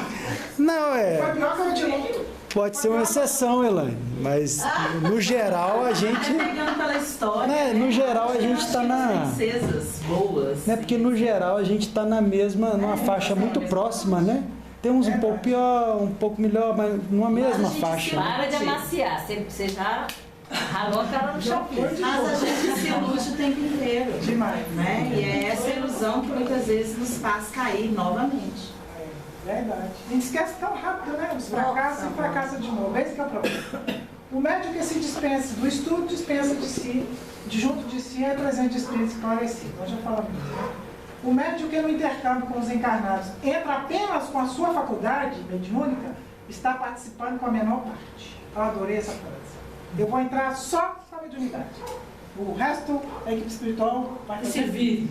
Não, Foi pior que eu tirei. Pode ser uma exceção, Elaine, mas no geral a gente... pegando pela história, né? No geral a gente está na... princesas boas. Né? Porque no geral a gente está numa faixa muito próxima, né? Tem uns um pouco pior, um pouco melhor, mas numa mesma faixa. Para de amaciar, você já ralou a cara no shopping. Mas a gente se ilude o tempo inteiro. Demais. Né? E é essa ilusão que muitas vezes nos faz cair novamente. Verdade. A gente esquece tão rápido, né? Os fracassos e fracassa de novo. Esse que é o problema. O médium que se dispensa do estudo, dispensa de si, de junto de si, é presente de espírito esclarecido. Nós já falamos isso. O médium que no intercâmbio com os encarnados entra apenas com a sua faculdade mediúnica, está participando com a menor parte. Eu adorei essa frase. Eu vou entrar só com a mediunidade. O resto, a equipe espiritual vai se vire.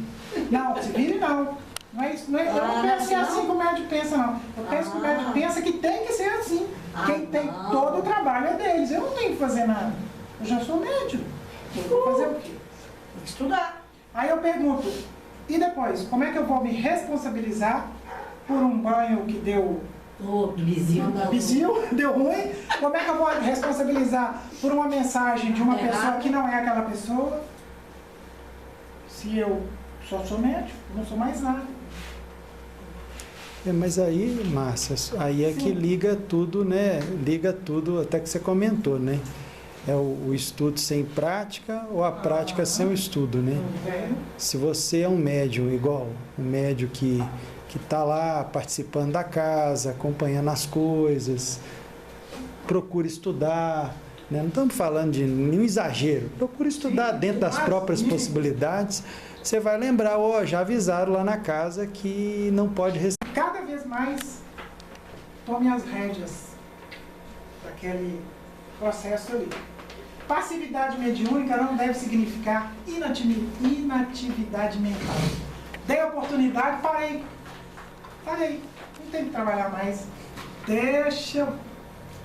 Não, se vire não. Não é isso, eu não penso assim que o médium pensa, não. Eu penso que o médium pensa que tem que ser assim. Quem tem todo o trabalho é deles. Eu não tenho que fazer nada. Eu já sou médium. Eu vou fazer o quê? Vou estudar. Aí eu pergunto, e depois, como é que eu vou me responsabilizar por um banho que deu... Bizil, deu ruim? Como é que eu vou me responsabilizar por uma mensagem de uma pessoa que não é aquela pessoa? Se eu só sou médium, não sou mais nada. Mas aí, Márcia, aí é que liga tudo, né? Liga tudo, até que você comentou, né? É o estudo sem prática ou a prática sem o estudo, né? Se você é um médium igual, um médium que está lá participando da casa, acompanhando as coisas, procura estudar, né? Não estamos falando de nenhum exagero, procura estudar dentro das próprias possibilidades. Você vai lembrar, já avisaram lá na casa que não pode receber. Cada vez mais tome as rédeas daquele processo ali. Passividade mediúnica não deve significar inatividade mental. Dei oportunidade, parei. Não tem que trabalhar mais. Deixa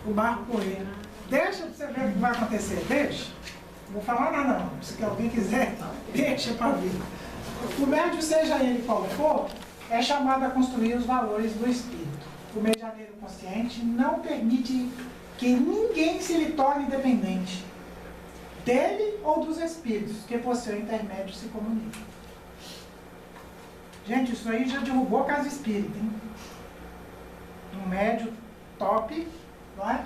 o barco correr. Deixa pra você ver o que vai acontecer. Deixa. Não vou falar nada não. Se alguém quiser, deixa para ver. O médium, seja ele qual for, é chamado a construir os valores do espírito. O medianeiro consciente não permite que ninguém se lhe torne dependente dele ou dos espíritos que por seu intermédio se comunicam. Gente, isso aí já derrubou a casa espírita, hein? Um médium top, não é?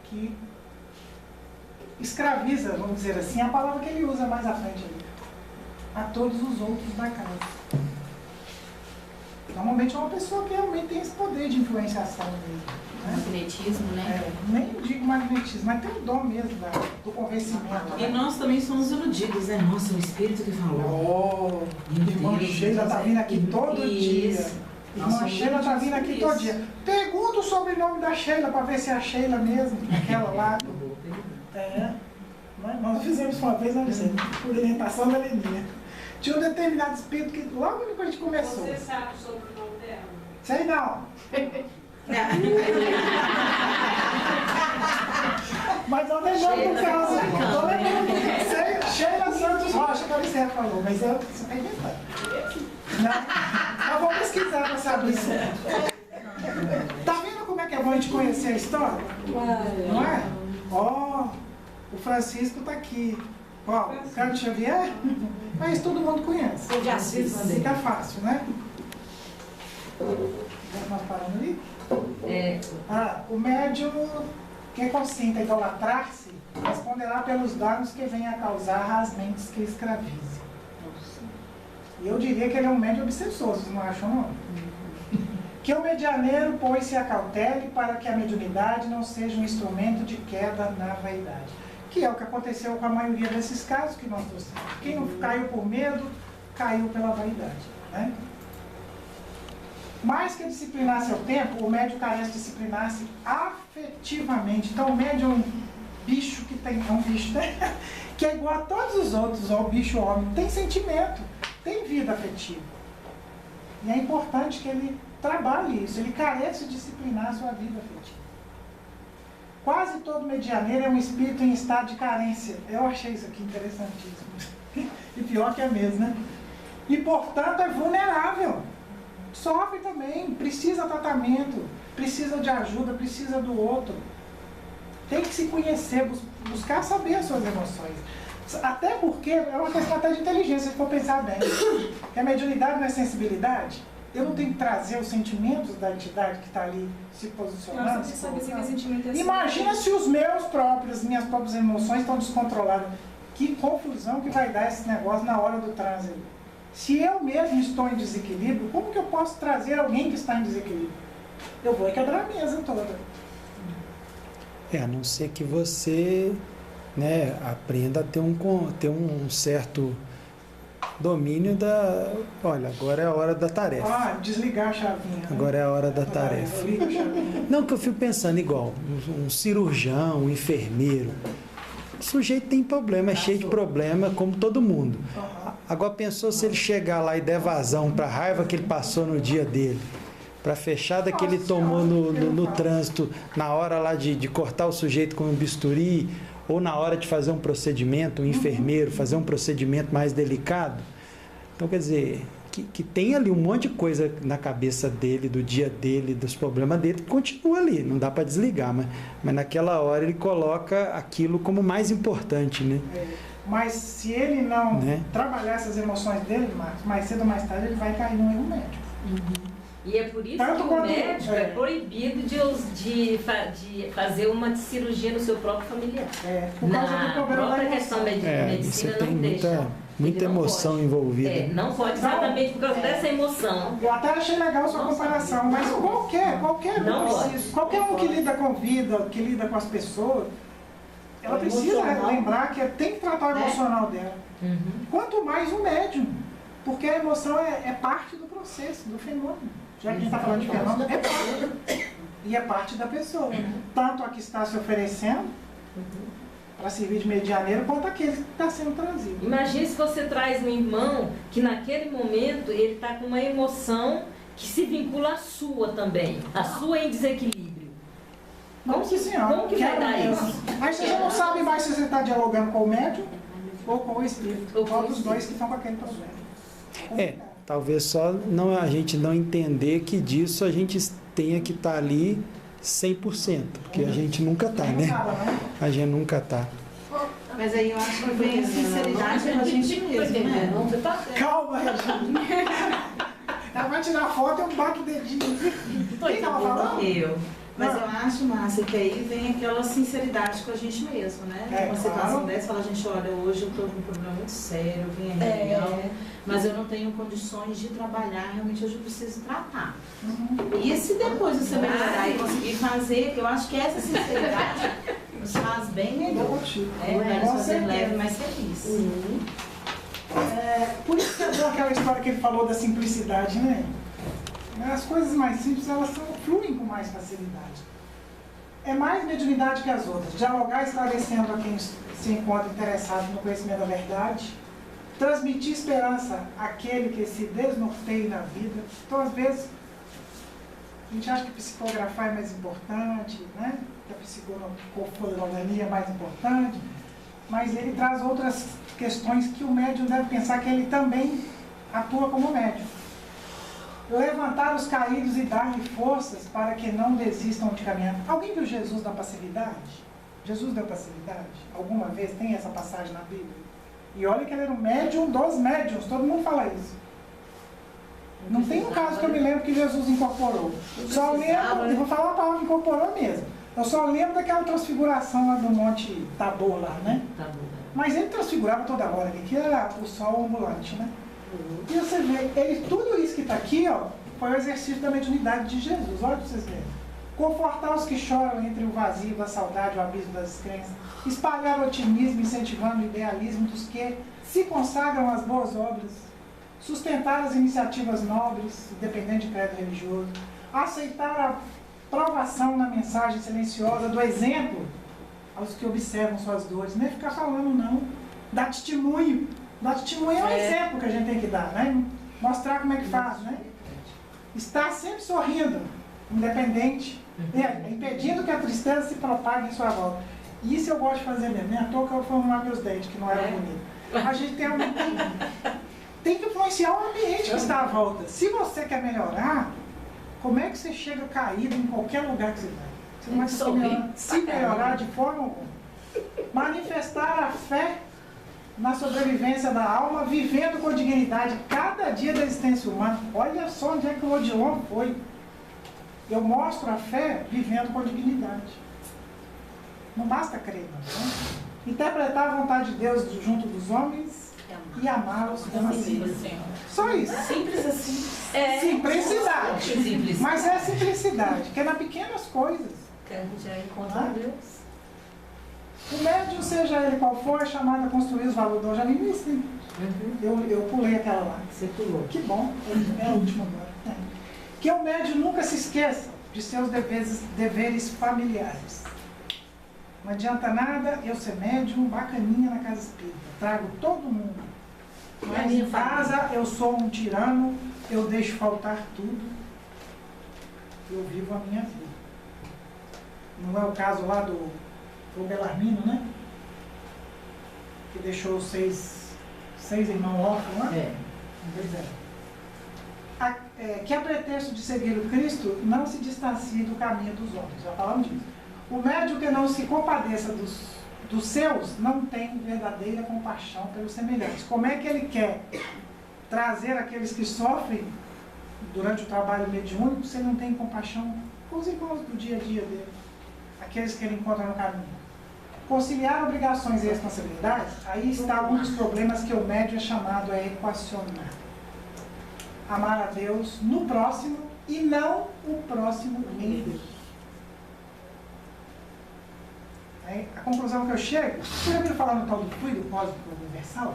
Que escraviza, vamos dizer assim, a palavra que ele usa mais à frente ali, a todos os outros da casa. Normalmente é uma pessoa que realmente tem esse poder de influenciação mesmo. Né? Magnetismo, né? Nem digo magnetismo, mas tem o dom mesmo do convencimento. E nós também somos iludidos, né? Nossa, o espírito que falou. Irmã Sheila está vindo aqui todo dia. Irmã Sheila está vindo aqui todo dia. Pergunta o sobrenome da Sheila para ver se é a Sheila mesmo, aquela lá. Nós fizemos uma vez, nós fizemos, por orientação da Leninha. Tinha um determinado espírito que logo que a gente começou. Você sabe sobre o nome dela? Sei não. Mas eu lembrando do caso. Eu lembrando do Sheila Santos Rocha, que a Alice falou, mas eu você está inventando. Não, eu vou pesquisar para saber isso. Tá vendo como é que é bom a gente conhecer a história? Não é? Ó, o Francisco está aqui. Ó, o Carlos Xavier, mas todo mundo conhece. Eu já assisto. Fica fácil, né? Já tá parando ali? O médium que consinta idolatrar-se responderá pelos danos que venha a causar às mentes que escravizem. E eu diria que ele é um médium obsessor, vocês não acham, não? Que o medianeiro, pois, se acautele para que a mediunidade não seja um instrumento de queda na vaidade. Que é o que aconteceu com a maioria desses casos que nós trouxemos. Quem não caiu por medo, caiu pela vaidade, né? Mais que disciplinar seu tempo, o médium carece de disciplinar-se afetivamente. Então o médium é um bicho que tem, é um bicho, né? Que é igual a todos os outros, ao bicho homem, tem sentimento, tem vida afetiva. E é importante que ele trabalhe isso, ele carece de disciplinar a sua vida afetiva. Quase todo medianeiro é um espírito em estado de carência. Eu achei isso aqui interessantíssimo. E pior que é mesmo, né? E portanto é vulnerável. Sofre também, precisa de tratamento, precisa de ajuda, precisa do outro. Tem que se conhecer, buscar saber as suas emoções. Até porque é uma questão até de inteligência, se for pensar bem. Que a mediunidade não é sensibilidade. Eu não tenho que trazer os sentimentos da entidade que está ali se posicionando. Nossa, sabe se é sentimento é Imagina se os meus próprios, minhas próprias emoções estão descontroladas. Que confusão que vai dar esse negócio na hora do trânsito. Se eu mesmo estou em desequilíbrio, como que eu posso trazer alguém que está em desequilíbrio? Eu vou quebrar a mesa toda. A não ser que você, né, aprenda a ter um certo domínio da... Olha, agora é a hora da tarefa. Desligar a chavinha. Né? Agora é a hora da tarefa. Não, que eu fico pensando igual, um cirurgião, um enfermeiro. O sujeito tem problema, é cheio de problema, como todo mundo. Agora pensou se ele chegar lá e der vazão para a raiva que ele passou no dia dele, para a fechada que ele tomou no trânsito, na hora lá de cortar o sujeito com um bisturi, ou na hora de fazer um procedimento, um enfermeiro fazer um procedimento mais delicado. Então, quer dizer, que tem ali um monte de coisa na cabeça dele, do dia dele, dos problemas dele, que continua ali, não dá para desligar, mas naquela hora ele coloca aquilo como mais importante, né? Mas se ele não trabalhar essas emoções dele, mais cedo ou mais tarde ele vai cair num erro médico. E é por isso que o médico é proibido de fazer uma cirurgia no seu próprio familiar. Por causa do problema própria da questão da medicina você não deixa. Muita emoção envolvida. Não pode, exatamente por causa dessa emoção. Eu até achei legal a sua comparação, mas qualquer um que lida com vida, que lida com as pessoas, ela precisa lembrar que tem que tratar o emocional dela. Quanto mais o médium, porque a emoção é parte do processo, do fenômeno. Já que a gente está falando de fenômeno, é parte. E é parte da pessoa. Tanto a que está se oferecendo para servir de medianeiro, quanto aquele que está sendo trazido. Imagine se você traz um irmão que naquele momento ele está com uma emoção que se vincula à sua também, a sua em desequilíbrio. Como que vai dar isso? Aí você já não sabe mais se você está dialogando com o médium ou com o espírito, ou dos dois que estão com aquele problema. Talvez só a gente não entender que disso a gente tenha que estar ali 100%, porque a gente nunca está, né? A gente nunca está. Mas aí eu acho que vem a sinceridade com a gente mesmo, né? Calma, Regina. Ela vai tirar foto e eu bato o dedinho. Quem estava falando? Eu. Mas eu acho, Márcia, que aí vem aquela sinceridade com a gente mesmo, né? Uma situação dessa, fala, gente, olha, hoje eu estou com um problema muito sério, eu vim à reunião, mas eu não tenho condições de trabalhar, realmente hoje eu preciso tratar. E se depois você melhorar e conseguir fazer, eu acho que essa sinceridade nos faz bem melhor. Vai nos fazer leve e mais feliz. Por isso que é bom aquela história que ele falou da simplicidade, né? As coisas mais simples, elas fluem com mais facilidade. é mais mediunidade que as outras. Dialogar esclarecendo a quem se encontra interessado no conhecimento da verdade. Transmitir esperança àquele que se desnorteia na vida. Então, às vezes, a gente acha que psicografar é mais importante, né? Que a psicografia é mais importante, mas ele traz outras questões que o médium deve pensar que ele também atua como médium. Levantar os caídos e dar-lhe forças para que não desistam de caminhar. Alguém viu Jesus da passividade? Jesus deu passividade? Alguma vez tem essa passagem na Bíblia? E olha que ele era um médium dos médiuns, todo mundo fala isso. Não tem um caso que eu me lembro que Jesus incorporou. Só lembro, eu vou falar a palavra incorporou mesmo. Eu só lembro daquela transfiguração lá do Monte Tabor lá, né? Mas ele transfigurava toda hora, que era o sol ambulante, né? E você vê, tudo isso que está aqui, ó, foi o exercício da mediunidade de Jesus. Olha para vocês verem. Confortar os que choram entre o vazio da saudade e o abismo das descrenças. Espalhar o otimismo, incentivando o idealismo dos que se consagram às boas obras. Sustentar as iniciativas nobres, independente de credo religioso. Aceitar a provação na mensagem silenciosa do exemplo aos que observam suas dores. Nem ficar falando, não. Dar testemunho. Dar testemunho é um exemplo que a gente tem que dar, né? Mostrar como é que faz, né? Estar sempre sorrindo, independente, impedindo que a tristeza se propague em sua volta. E isso eu gosto de fazer mesmo. Nem à toa que eu formar meus dentes, que não eram bonitos. A gente tem que influenciar o ambiente que está à volta. Se você quer melhorar, como é que você chega caído em qualquer lugar que você vai? Você não vai se melhorar de forma alguma. Manifestar a fé na sobrevivência da alma, vivendo com dignidade cada dia da existência humana. Olha só onde é que o Odilon foi. Eu mostro a fé vivendo com dignidade. Não basta crer, não. Interpretar a vontade de Deus junto dos homens e amá-los como assim. Só isso. Simples assim. Simplicidade. Simples. Mas é simplicidade, que é nas pequenas coisas. Que a gente já encontra Deus. O médium, seja ele qual for, é chamado a construir os valores. Eu já nem vi isso. Eu pulei aquela lá. Você pulou. Que bom. É a última agora. Que o médium nunca se esqueça de seus deveres familiares. Não adianta nada eu ser médium, bacaninha na casa espírita. Trago todo mundo. Mas em casa eu sou um tirano, eu deixo faltar tudo. Eu vivo a minha vida. Não é o caso lá do Belarmino, né? Que deixou seis irmãos órfãos lá? Pois é. Que a pretexto de seguir o Cristo, não se distancie do caminho dos homens. Já falamos disso. O médium que não se compadeça dos seus, não tem verdadeira compaixão pelos semelhantes. Como é que ele quer trazer aqueles que sofrem durante o trabalho mediúnico, se ele não tem compaixão com os irmãos do dia a dia dele? Aqueles que ele encontra no caminho. Conciliar obrigações e responsabilidades, aí está um dos problemas que o médium é chamado a equacionar. Amar a Deus no próximo e não o próximo em Deus. A conclusão que eu chego, você já viu falar no tal do fluido cósmico universal?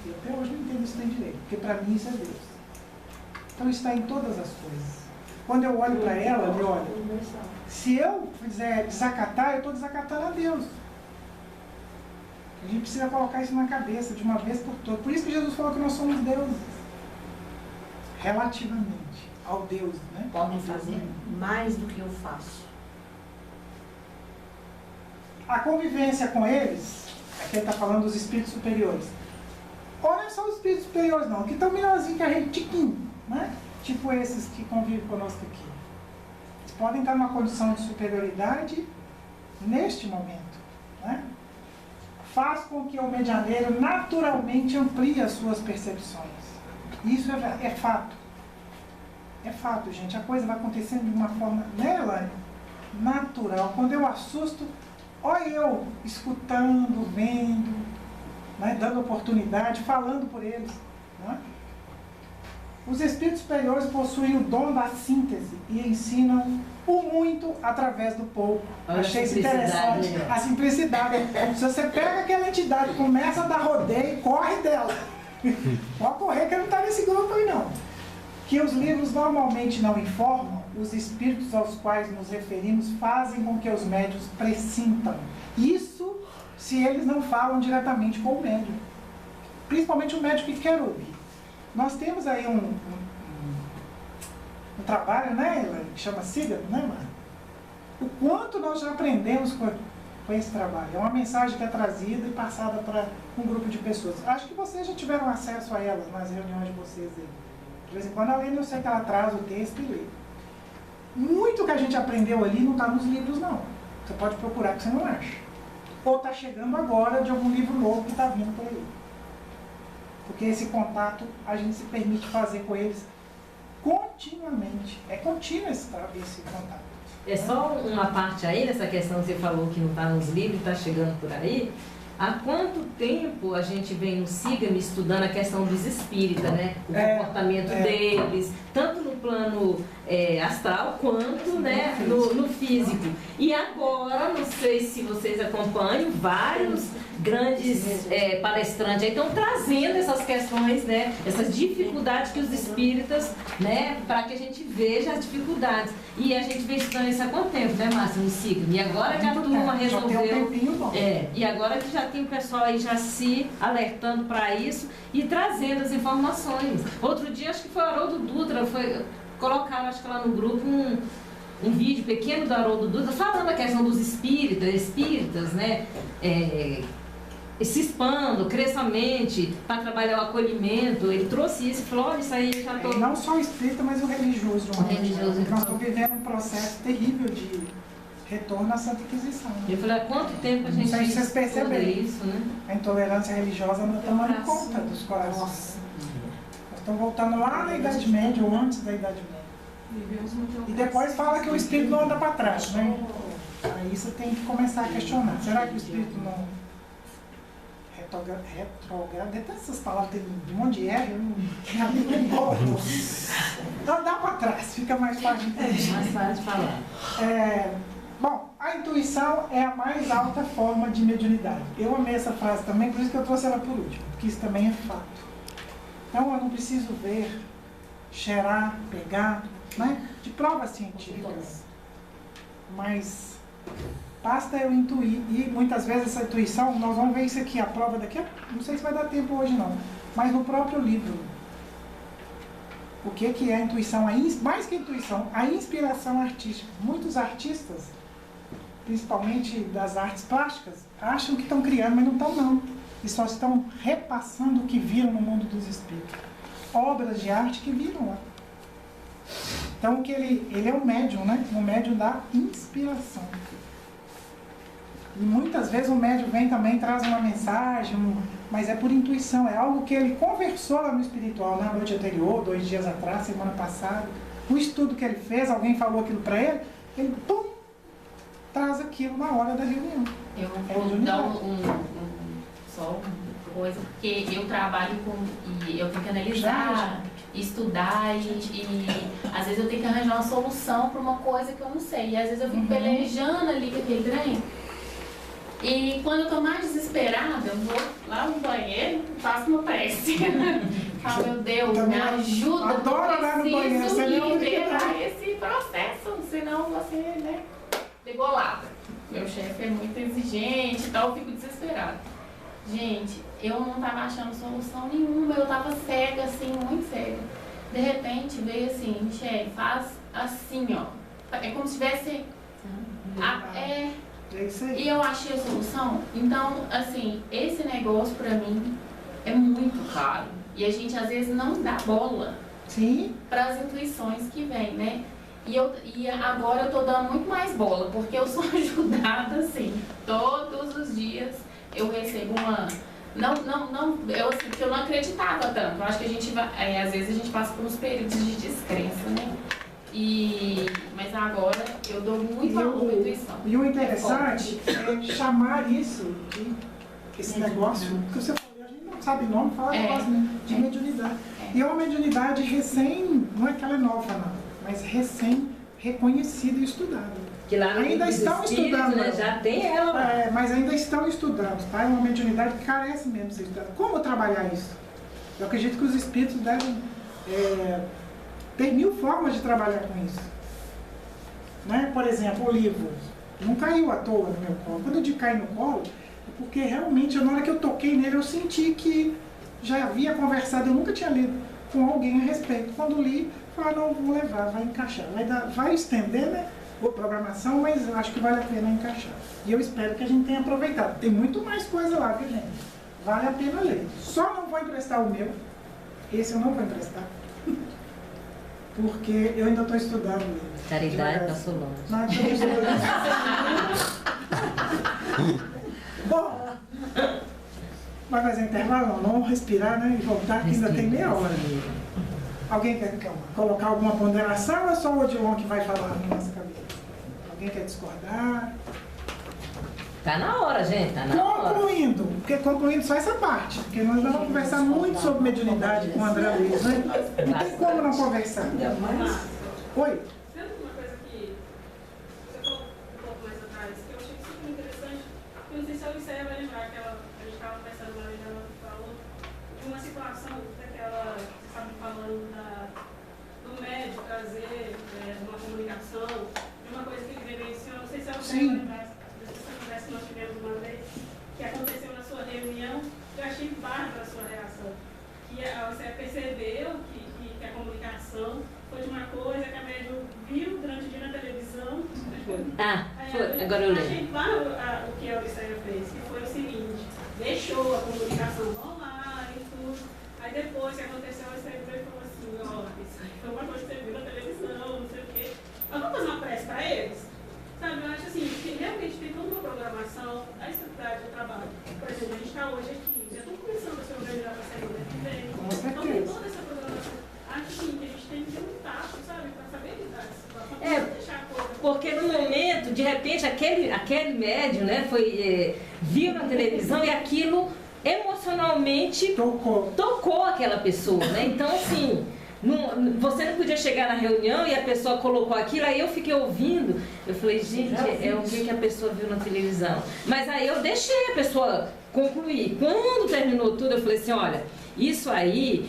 Eu até hoje não entendo isso bem direito, porque para mim isso é Deus. Então isso está em todas as coisas. Quando eu olho para ela, eu olho. Se eu fizer desacatar, eu estou desacatando a Deus. A gente precisa colocar isso na cabeça de uma vez por todas. Por isso que Jesus falou que nós somos deuses. Relativamente ao Deus, né? Podem fazer mais do que eu faço. A convivência com eles, aqui ele está falando dos espíritos superiores. Ou não é só os espíritos superiores não, que estão melhorzinhos que a gente, tiquinho, né? Tipo esses que convivem conosco aqui. Eles podem estar numa condição de superioridade neste momento, né? Faz com que o medianeiro naturalmente amplie as suas percepções. Isso é fato. É fato, gente. A coisa vai acontecendo de uma forma, né, Elaine? Natural. Quando eu assusto, olha eu escutando, vendo, né, dando oportunidade, falando por eles. Né? Os espíritos superiores possuem o dom da síntese e ensinam o muito através do pouco. Olha, achei isso interessante. Né? A simplicidade. Se você pega aquela entidade, começa a dar rodeio, corre dela. Pode correr que não está nesse grupo aí não. Que os livros normalmente não informam, os espíritos aos quais nos referimos fazem com que os médiuns pressintam. Isso se eles não falam diretamente com o médium. Principalmente o médium que quer ouvir. Nós temos aí um trabalho, né, que chama Sígaro, né, Mara? O quanto nós já aprendemos com esse trabalho. É uma mensagem que é trazida e passada para um grupo de pessoas. Acho que vocês já tiveram acesso a ela nas reuniões de vocês aí. De vez em quando a Lênia, eu sei que ela traz o texto e lê. Muito que a gente aprendeu ali não está nos livros, não. Você pode procurar que você não acha. Ou está chegando agora de algum livro novo que está vindo por aí. Porque esse contato a gente se permite fazer com eles continuamente. É contínuo esse contato. É só uma parte aí dessa questão que você falou que não está nos livros, está chegando por aí. Há quanto tempo a gente vem no Siga-me estudando a questão dos espíritas, né? O comportamento deles, tanto no plano astral quanto, né, no físico. E agora, não sei se vocês acompanham, vários grandes palestrantes aí estão trazendo essas questões, né, essas dificuldades que os espíritas, né, para que a gente veja as dificuldades. E a gente vem estudando isso há quanto tempo, né, Márcia, no Siga-me? E agora que a turma resolveu. E agora que já tem o pessoal aí já se alertando para isso e trazendo as informações. Outro dia, acho que foi o Haroldo Dutra, colocaram, acho que lá no grupo, um vídeo pequeno do Haroldo Dutra falando a questão dos espíritas, né? Se expando, cresça a mente, para trabalhar o acolhimento. Ele trouxe isso e falou, olha, isso aí já estou... Não só o espírita, mas o religioso. Nós estamos vivendo um processo terrível de retorno à Santa Inquisição. Eu falei, há quanto tempo a gente... Não sei se vocês perceberam isso, né? A intolerância religiosa não tomando conta dos corações. Nós estamos voltando lá na Idade Média, ou antes da Idade Média. E depois fala que o espírito não anda para trás, né? Aí você tem que começar a questionar. Será que o espírito não retrograda? Até essas palavras tem um monte de R, não dá para trás, fica mais fácil de entender. Mais fácil de falar. Bom, a intuição é a mais alta forma de mediunidade. Eu amei essa frase também, por isso que eu trouxe ela por último, porque isso também é fato. Então eu não preciso ver, cheirar, pegar, né, de provas científicas, mas basta eu intuir. E muitas vezes essa intuição, nós vamos ver isso aqui, a prova daqui, não sei se vai dar tempo hoje não, mas no próprio livro. O que é a intuição? Mais que a intuição, a inspiração artística. Muitos artistas, principalmente das artes plásticas, acham que estão criando, mas não estão não. E só estão repassando o que viram no mundo dos espíritos. Obras de arte que viram lá. Então que ele é um médium, né? Um médium da inspiração. E muitas vezes o médium vem também, traz uma mensagem, mas é por intuição, é algo que ele conversou lá no espiritual, na noite anterior, 2 dias atrás, semana passada. O estudo que ele fez, alguém falou aquilo para ele, pum, traz aquilo na hora da reunião. Eu vou dar só uma coisa, porque eu trabalho e eu tenho que analisar, estudar e às vezes eu tenho que arranjar uma solução para uma coisa que eu não sei. E às vezes eu fico pelejando ali com aquele trem. E quando eu tô mais desesperada, eu vou lá no banheiro e faço uma prece. Falo, meu Deus, me ajuda, eu preciso liberar esse processo, senão você, né, degolada. Meu chefe é muito exigente e tal, eu fico desesperada. Gente, eu não tava achando solução nenhuma, eu tava cega, assim, muito cega. De repente veio assim, chefe, faz assim, ó. É como se tivesse... E eu achei a solução. Então, assim, esse negócio pra mim é muito caro. E a gente às vezes não dá bola para as intuições que vêm, né? E agora eu tô dando muito mais bola, porque eu sou ajudada assim. Todos os dias eu recebo uma... porque eu não acreditava tanto. Eu acho que a gente vai... às vezes a gente passa por uns períodos de descrença, né? Mas agora eu dou muito valor à intuição. E o interessante é chamar isso esse negócio, que você falou, a gente não sabe o nome, fala de mediunidade. E é uma mediunidade recém, não é que ela é nova não, mas recém reconhecida e estudada. Que lá ainda estão estudando, né? Já tem ela. Mas ainda estão estudando, tá? É uma mediunidade que carece mesmo de ser estudada. Como trabalhar isso? Eu acredito que os espíritos devem... tem 1000 formas de trabalhar com isso. Né? Por exemplo, o livro não caiu à toa no meu colo. Quando eu digo cair no colo, é porque realmente, na hora que eu toquei nele, eu senti que já havia conversado, eu nunca tinha lido com alguém a respeito. Quando li, falei, não, vou levar, vai encaixar. Vai estender, né, a programação, mas acho que vale a pena encaixar. E eu espero que a gente tenha aproveitado. Tem muito mais coisa lá, viu, gente? Vale a pena ler. Só não vou emprestar o meu. Esse eu não vou emprestar. Porque eu ainda estou estudando ele. Caridade passou longe. Não, estou estudando. Bom, vai fazer intervalo? Vamos respirar, né? E voltar, que ainda tem meia hora. Alguém quer colocar alguma ponderação ou é só o Odilon que vai falar na nossa cabeça? Alguém quer discordar? Tá na hora, gente, tá na hora. Concluindo, porque concluindo só essa parte, porque nós vamos conversar muito sobre mediunidade com o André Luiz, né? Não tem como não conversar. Oi? Sabe uma coisa que você falou um pouco mais atrás, que eu achei super interessante, eu não sei se a Odisseia vai lembrar, que a gente estava conversando lá e ela falou de uma situação daquela, você estava falando do médico trazer uma comunicação, de uma coisa que ele vivenciou, não sei se a Odisseia vai lembrar. Que nós tivemos uma vez, que aconteceu na sua reunião, eu achei bárbara a sua reação. Que você percebeu que a comunicação foi de uma coisa que a médium viu durante o dia na televisão. Agora eu lembro. Achei bárbaro o que a Odisseia fez, que foi o seguinte, deixou a comunicação rolar e tudo. Aí depois que aconteceu, a Odisseia falou assim, isso aí foi uma coisa que você viu na televisão, não sei o quê. Mas vamos fazer uma prece para eles? Sabe, eu acho assim, que realmente tem toda uma programação, a estrutura do trabalho. Por exemplo, a gente está hoje aqui, já estou começando a se organizar para sair daqui bem. Então tem toda essa programação. Acho assim, que a gente tem que ter um tato, sabe, para saber lidar com essa situação, não deixar a coisa. Porque no momento, de repente, aquele médium, né, viu na televisão e aquilo emocionalmente tocou aquela pessoa, né? Então, assim... você não podia chegar na reunião e a pessoa colocou aquilo, aí eu fiquei ouvindo, eu falei, gente, é o que a pessoa viu na televisão. Mas aí eu deixei a pessoa concluir. Quando terminou tudo, eu falei assim, olha, isso aí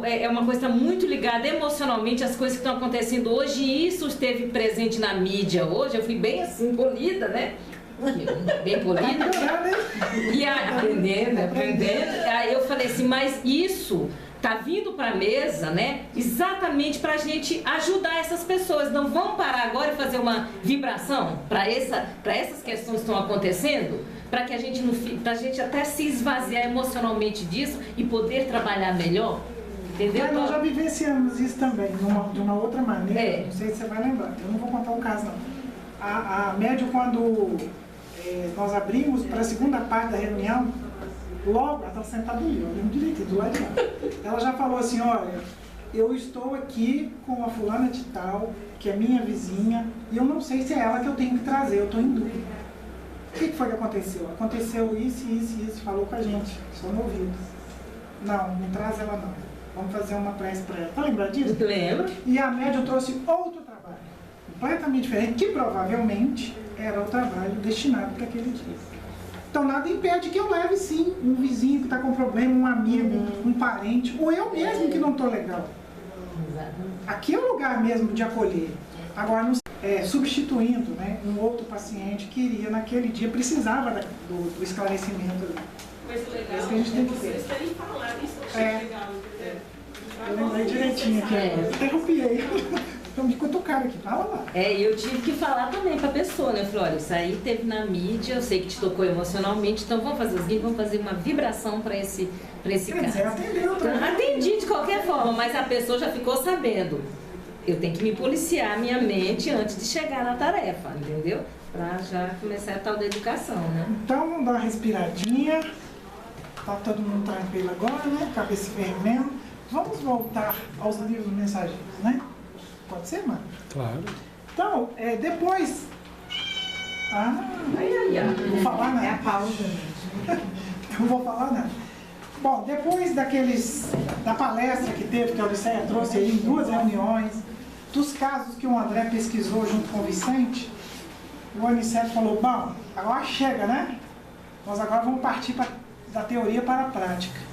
é uma coisa muito ligada emocionalmente às coisas que estão acontecendo hoje, e isso esteve presente na mídia hoje, eu fui bem assim, polida, né? Bem polida. E aprendendo. Aí eu falei assim, mas isso... tá vindo para a mesa, né? Exatamente para a gente ajudar essas pessoas. Não vamos parar agora e fazer uma vibração para essas questões que estão acontecendo, para que a gente não, pra gente até se esvaziar emocionalmente disso e poder trabalhar melhor. Entendeu? Nós já vivenciamos isso também, de uma outra maneira. Não sei se você vai lembrar. Eu não vou contar o caso, não. A médium, quando nós abrimos para a segunda parte da reunião, logo, ela está sentada ali, eu lembro direitinho, do lado de lá. Ela já falou assim, olha, eu estou aqui com a fulana de tal, que é minha vizinha, e eu não sei se é ela que eu tenho que trazer, eu estou em dúvida. O que foi que aconteceu? Aconteceu isso, falou com a gente, só no ouvido. Não traz ela não. Vamos fazer uma prece para ela. Tá lembrando disso? Lembro. E a médium trouxe outro trabalho, completamente diferente, que provavelmente era o trabalho destinado para aquele dia. Então nada impede que eu leve sim um vizinho que está com problema, um amigo, um parente, ou eu mesmo que não estou legal. Aqui é o lugar mesmo de acolher. Agora, substituindo, né, um outro paciente que iria naquele dia, precisava do esclarecimento. Coisa legal, isso que a gente tem que ter. Vocês terem falado, isso eu achei legal, entendeu? Eu lembrei direitinho aqui, interrompi. Então me cutucaram aqui, fala lá. E eu tive que falar também pra pessoa, né? Eu falei, olha, isso aí teve na mídia, eu sei que te tocou emocionalmente, então vamos fazer o seguinte, vamos fazer uma vibração pra esse caso. Atendi de qualquer forma, mas a pessoa já ficou sabendo. Eu tenho que me policiar a minha mente antes de chegar na tarefa, entendeu? Pra já começar a tal da educação, né? Então vamos dar uma respiradinha. Tá todo mundo tranquilo agora, né? Cabeça fervendo. Vamos voltar aos livros mensageiros, né? Pode ser, mano? Claro. Então, depois... não vou falar nada. É a pausa. Não vou falar nada. Bom, depois da palestra que teve, que a Odisseia trouxe aí em 2 reuniões, dos casos que o André pesquisou junto com o Vicente, o Aniceto falou, bom, agora chega, né? Nós agora vamos partir da teoria para a prática.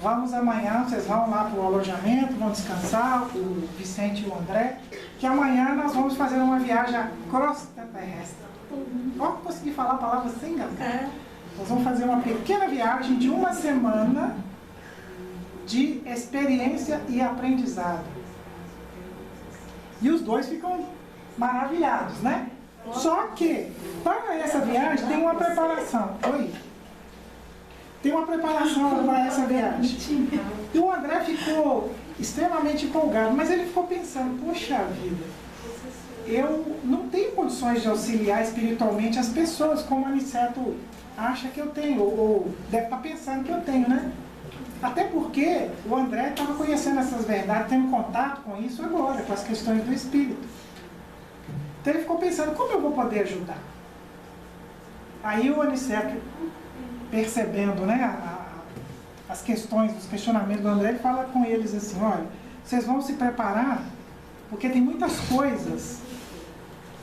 Vamos amanhã, vocês vão lá para o alojamento, vão descansar, o Vicente e o André, que amanhã nós vamos fazer uma viagem cross-terrestre. Ó, consegui falar a palavra sem engasgar. Nós vamos fazer uma pequena viagem de uma semana de experiência e aprendizado. E os dois ficam maravilhados, né? Só que, para essa viagem, tem uma preparação. Oi? Tem uma preparação para essa viagem. E o André ficou extremamente empolgado, mas ele ficou pensando, poxa vida, eu não tenho condições de auxiliar espiritualmente as pessoas, como o Aniceto acha que eu tenho, ou deve estar pensando que eu tenho, né? Até porque o André estava conhecendo essas verdades, tendo contato com isso agora, com as questões do espírito. Então ele ficou pensando, como eu vou poder ajudar? Aí o Aniceto, percebendo, né, as questões, os questionamentos do André, ele fala com eles assim, olha, vocês vão se preparar, porque tem muitas coisas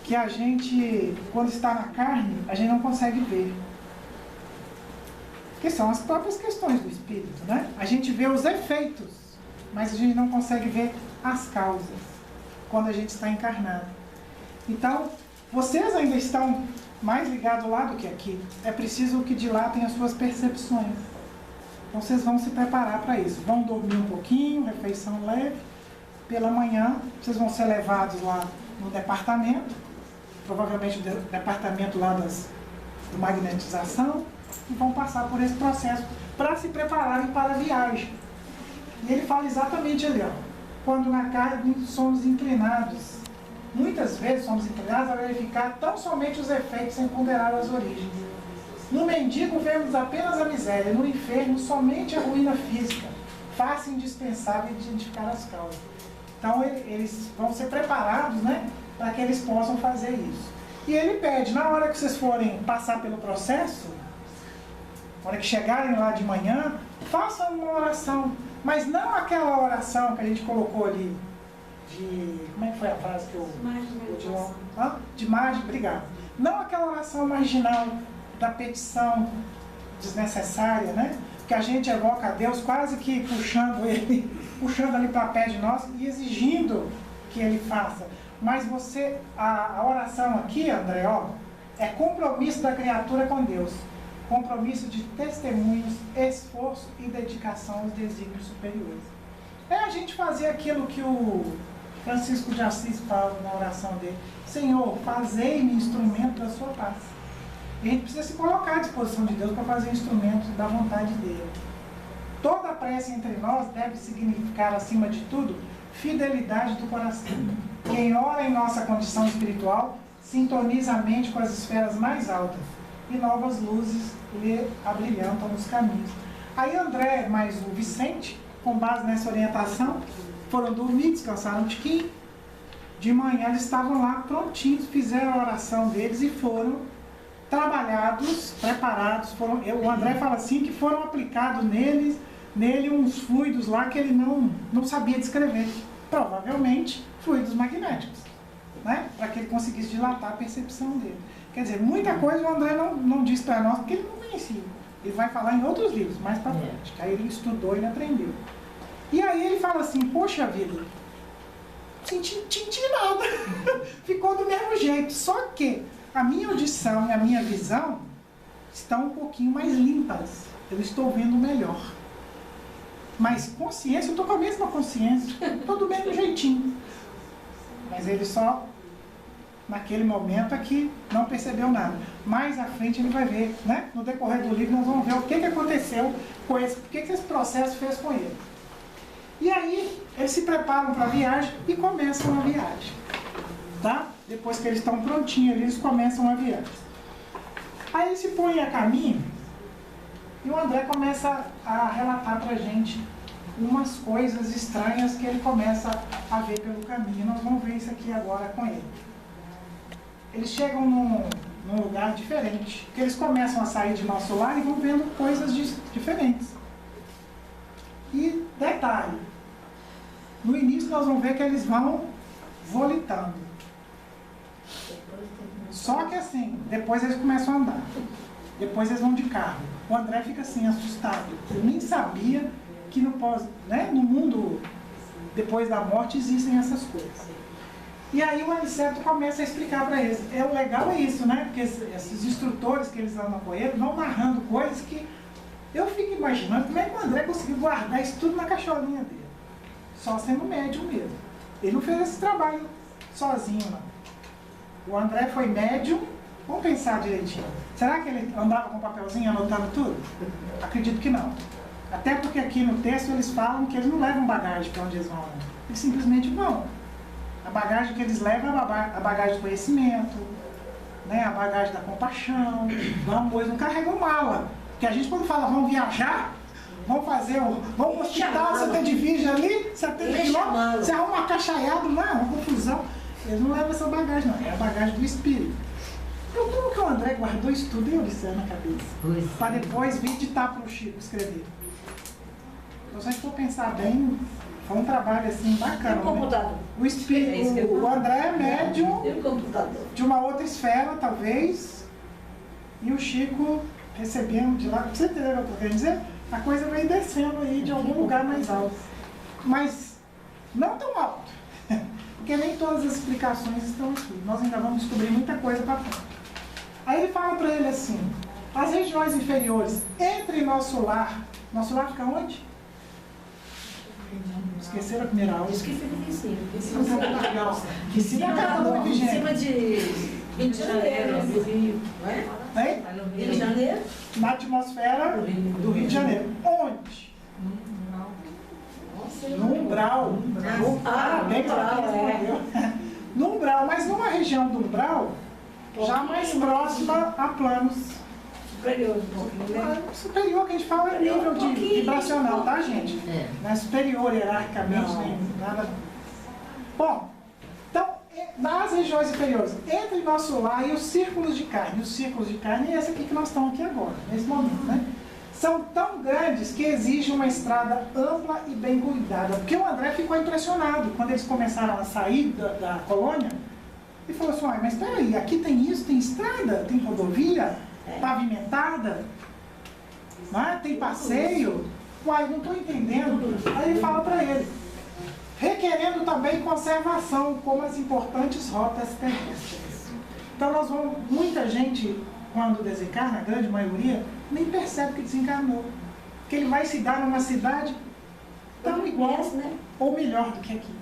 que a gente, quando está na carne, a gente não consegue ver. Que são as próprias questões do espírito, né? A gente vê os efeitos, mas a gente não consegue ver as causas, quando a gente está encarnado. Então, vocês ainda estão mais ligados lá do que aqui. É preciso que de lá tenha as suas percepções. Então, vocês vão se preparar para isso. Vão dormir um pouquinho, refeição leve. Pela manhã, vocês vão ser levados lá no departamento, provavelmente o departamento lá de magnetização, e vão passar por esse processo para se prepararem para a viagem. E ele fala exatamente ali, ó, quando na carne somos inclinados. Muitas vezes somos inclinados a verificar tão somente os efeitos sem ponderar as origens. No mendigo vemos apenas a miséria, no enfermo somente a ruína física. Fácil e indispensável identificar as causas. Então eles vão ser preparados, né, para que eles possam fazer isso. E ele pede, na hora que vocês forem passar pelo processo, na hora que chegarem lá de manhã, façam uma oração. Mas não aquela oração que a gente colocou ali, como é que foi a frase que eu... De margem, obrigado. Não aquela oração marginal da petição desnecessária, né? Que a gente evoca a Deus quase que puxando ele, puxando ali para pé de nós e exigindo que ele faça. Mas a oração aqui, André, ó, é compromisso da criatura com Deus. Compromisso de testemunhos, esforço e dedicação aos desígnios superiores. É a gente fazer aquilo que o Francisco de Assis fala na oração dele. Senhor, fazei-me instrumento da sua paz. E a gente precisa se colocar à disposição de Deus para fazer instrumento da vontade dele. Toda prece entre nós deve significar, acima de tudo, fidelidade do coração. Quem ora em nossa condição espiritual sintoniza a mente com as esferas mais altas e novas luzes lhe abrilhantam os caminhos. Aí André mais o Vicente, com base nessa orientação, foram dormir, descansaram um tiquinho. De manhã eles estavam lá prontinhos, fizeram a oração deles e foram trabalhados, preparados. O André fala assim que foram aplicados nele uns fluidos lá que ele não sabia descrever. Provavelmente fluidos magnéticos, né? Para que ele conseguisse dilatar a percepção dele. Quer dizer, muita coisa o André não disse para nós porque ele não conhecia. Ele vai falar em outros livros, mais para frente. Aí ele estudou, ele aprendeu. E aí ele fala assim, poxa vida, não senti nada. Ficou do mesmo jeito. Só que a minha audição e a minha visão estão um pouquinho mais limpas. Eu estou vendo melhor. Mas consciência, eu estou com a mesma consciência. Estou do mesmo jeitinho. Mas ele só, naquele momento aqui, não percebeu nada. Mais à frente ele vai ver, né? No decorrer do livro nós vamos ver o que aconteceu com esse, o que esse processo fez com ele. E aí, eles se preparam para a viagem e começam a viagem. Tá? Depois que eles estão prontinhos, eles começam a viagem. Aí eles se põem a caminho e o André começa a relatar para a gente umas coisas estranhas que ele começa a ver pelo caminho. Nós vamos ver isso aqui agora com ele. Eles chegam num lugar diferente, que eles começam a sair de nosso lar e vão vendo coisas diferentes. E detalhe, no início nós vamos ver que eles vão volitando. Só que assim, depois eles começam a andar. Depois eles vão de carro. O André fica assim, assustado. Ele nem sabia que no mundo depois da morte existem essas coisas. E aí o Aniceto começa a explicar para eles. O legal é isso, né? Porque esses instrutores que eles andam com ele vão narrando coisas que eu fico imaginando como é que o André conseguiu guardar isso tudo na caixolinha dele. Só sendo médium mesmo. Ele não fez esse trabalho sozinho, não. O André foi médium. Vamos pensar direitinho. Será que ele andava com papelzinho anotando tudo? Acredito que não. Até porque aqui no texto eles falam que eles não levam bagagem para onde eles vão. Eles simplesmente vão. A bagagem que eles levam é a bagagem do conhecimento, né? A bagagem da compaixão. Vamos, não carregam mala. Porque a gente quando fala vamos viajar, vamos fazer vamos pro hospital, você tem de virgem ali, 70 quilômetros, você arruma uma caixaiada, não é uma confusão. Eles não levam essa bagagem, não. É a bagagem do espírito. Então como que o André guardou isso tudo em Odisseia na cabeça? Para depois vir ditar para o Chico escrever. Então se a gente for pensar bem, foi um trabalho assim bacana. Né? O espírito, o André é médium de uma outra esfera, talvez, e o Chico recebendo de lá. Você entendeu o que eu estou querendo dizer? A coisa vem descendo aí de algum lugar mais alto. Mas não tão alto. Porque nem todas as explicações estão aqui. Nós ainda vamos descobrir muita coisa para frente. Aí ele fala para ele assim, as regiões inferiores entre nosso lar fica onde? Esqueceram a primeira aula. Isso que fica aqui em cima. Que se dá cada noite, Em gente. cima de Rio de Janeiro, do Rio, não é? Hein? Rio de Janeiro? Na atmosfera do Rio de Janeiro. Onde? No umbral. Bem no umbral, mas numa região do umbral, já mais próxima a planos superior, um pouquinho, né? Superior, que a gente fala é nível de vibracional, tá, gente? Não é superior hierarquicamente, nem nada. Bom, então, nas regiões inferiores, entre nosso lar e os círculos de carne. Os círculos de carne é esse aqui que nós estamos aqui agora, nesse momento, né? São tão grandes que exigem uma estrada ampla e bem cuidada. Porque o André ficou impressionado quando eles começaram a sair da colônia. E falou assim, mas espera aí, aqui tem isso, tem estrada, tem rodovia pavimentada, né? Tem passeio. Uai, não estou entendendo. Aí ele fala para ele, requerendo também conservação, como as importantes rotas terrestres. Então nós vamos, muita gente, quando desencarna, a grande maioria, nem percebe que desencarnou. Porque ele vai se dar numa cidade tão igual, ou melhor do que aqui.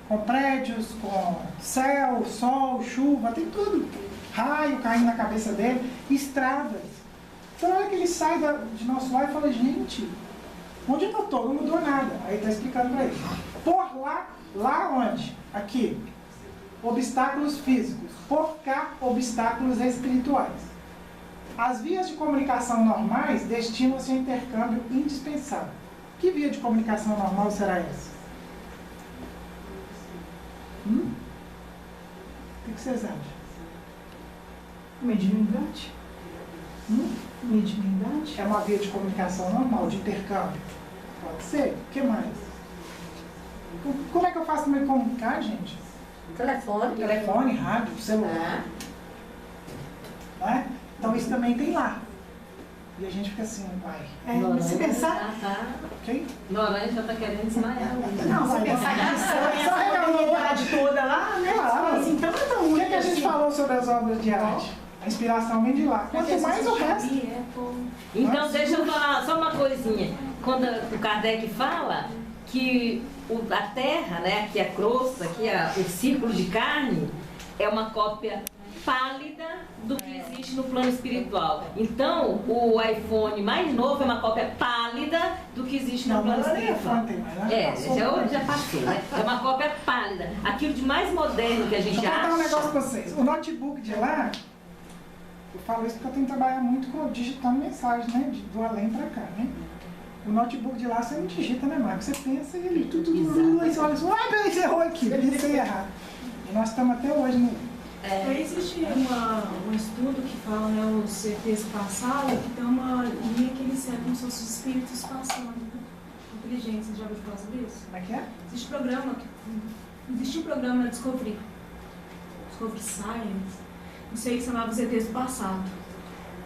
Com prédios, com céu, sol, chuva, tem tudo. Raio caindo na cabeça dele, estradas. Então na hora que ele sai de nosso lar e fala, gente, onde eu estou? Não mudou nada. Aí está explicando para ele. Por lá onde? Aqui. Obstáculos físicos. Por cá, obstáculos espirituais. As vias de comunicação normais destinam-se a intercâmbio indispensável. Que via de comunicação normal será essa? O que vocês acham? Mediunidade. Mediunidade? É uma via de comunicação normal, de intercâmbio. Pode ser. O que mais? Como é que eu faço para me comunicar, gente? Telefone, rádio, celular. Né? Então isso também tem lá. E a gente fica assim, vai. Se pensar... Quem? Noronha já está querendo desmaiar. Não, se pensar que só regalou a humanidade toda lá, né? Claro. Então é tão O que a gente falou sobre as obras de arte? A inspiração vem de lá. Quanto mais o resto. Então, deixa eu falar só uma coisinha. Quando o Kardec fala que a Terra, né, aqui a crosta, aqui o círculo de carne, é uma cópia pálida do que existe no plano espiritual. Então, o iPhone mais novo é uma cópia pálida do que existe no plano espiritual. Já passou, né? É uma cópia pálida. Aquilo de mais moderno que a gente acha. Vou contar um negócio pra vocês. O notebook de lá, eu falo isso porque eu tenho que trabalhar muito com digitando mensagem, né? Do além pra cá, né? O notebook de lá você não digita, né, Marcos? Você pensa e ele tudo, aí você olha assim, peraí, você errou aqui, pensei errado. E nós estamos até hoje no... Existe um estudo que fala, né, o CTs passado, que tem uma linha que eles servem como se fossem os espíritos passando. Inteligência, já ouviu falar sobre isso? Como é que é? Existe um programa na Discovery Science, não sei, que se chamava os ETs do passado,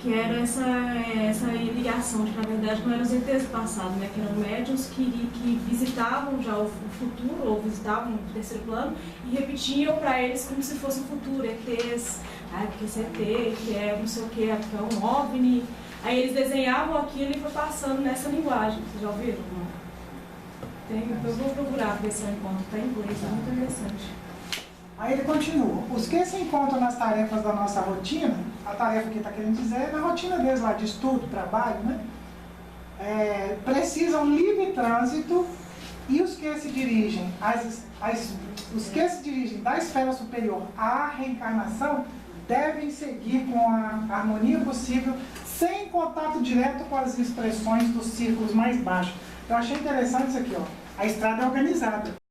que era essa ligação, de que na verdade não eram os ETs do passado, né? Que eram médiuns que visitavam já o futuro, ou visitavam o terceiro plano, e repetiam para eles como se fosse o futuro, ETs, porque esse ET, que é não sei o que, que é um OVNI. Aí eles desenhavam aquilo e foi passando nessa linguagem. Vocês já ouviram? Eu vou procurar ver se eu encontro, está em inglês, é muito interessante. Aí ele continua. Os que se encontram nas tarefas da nossa rotina, a tarefa que ele está querendo dizer é na rotina deles lá de estudo, trabalho, né? Precisam livre trânsito, e os que se dirigem da esfera superior à reencarnação devem seguir com a harmonia possível, sem contato direto com as expressões dos círculos mais baixos. Eu achei interessante isso aqui, ó. A estrada é organizada.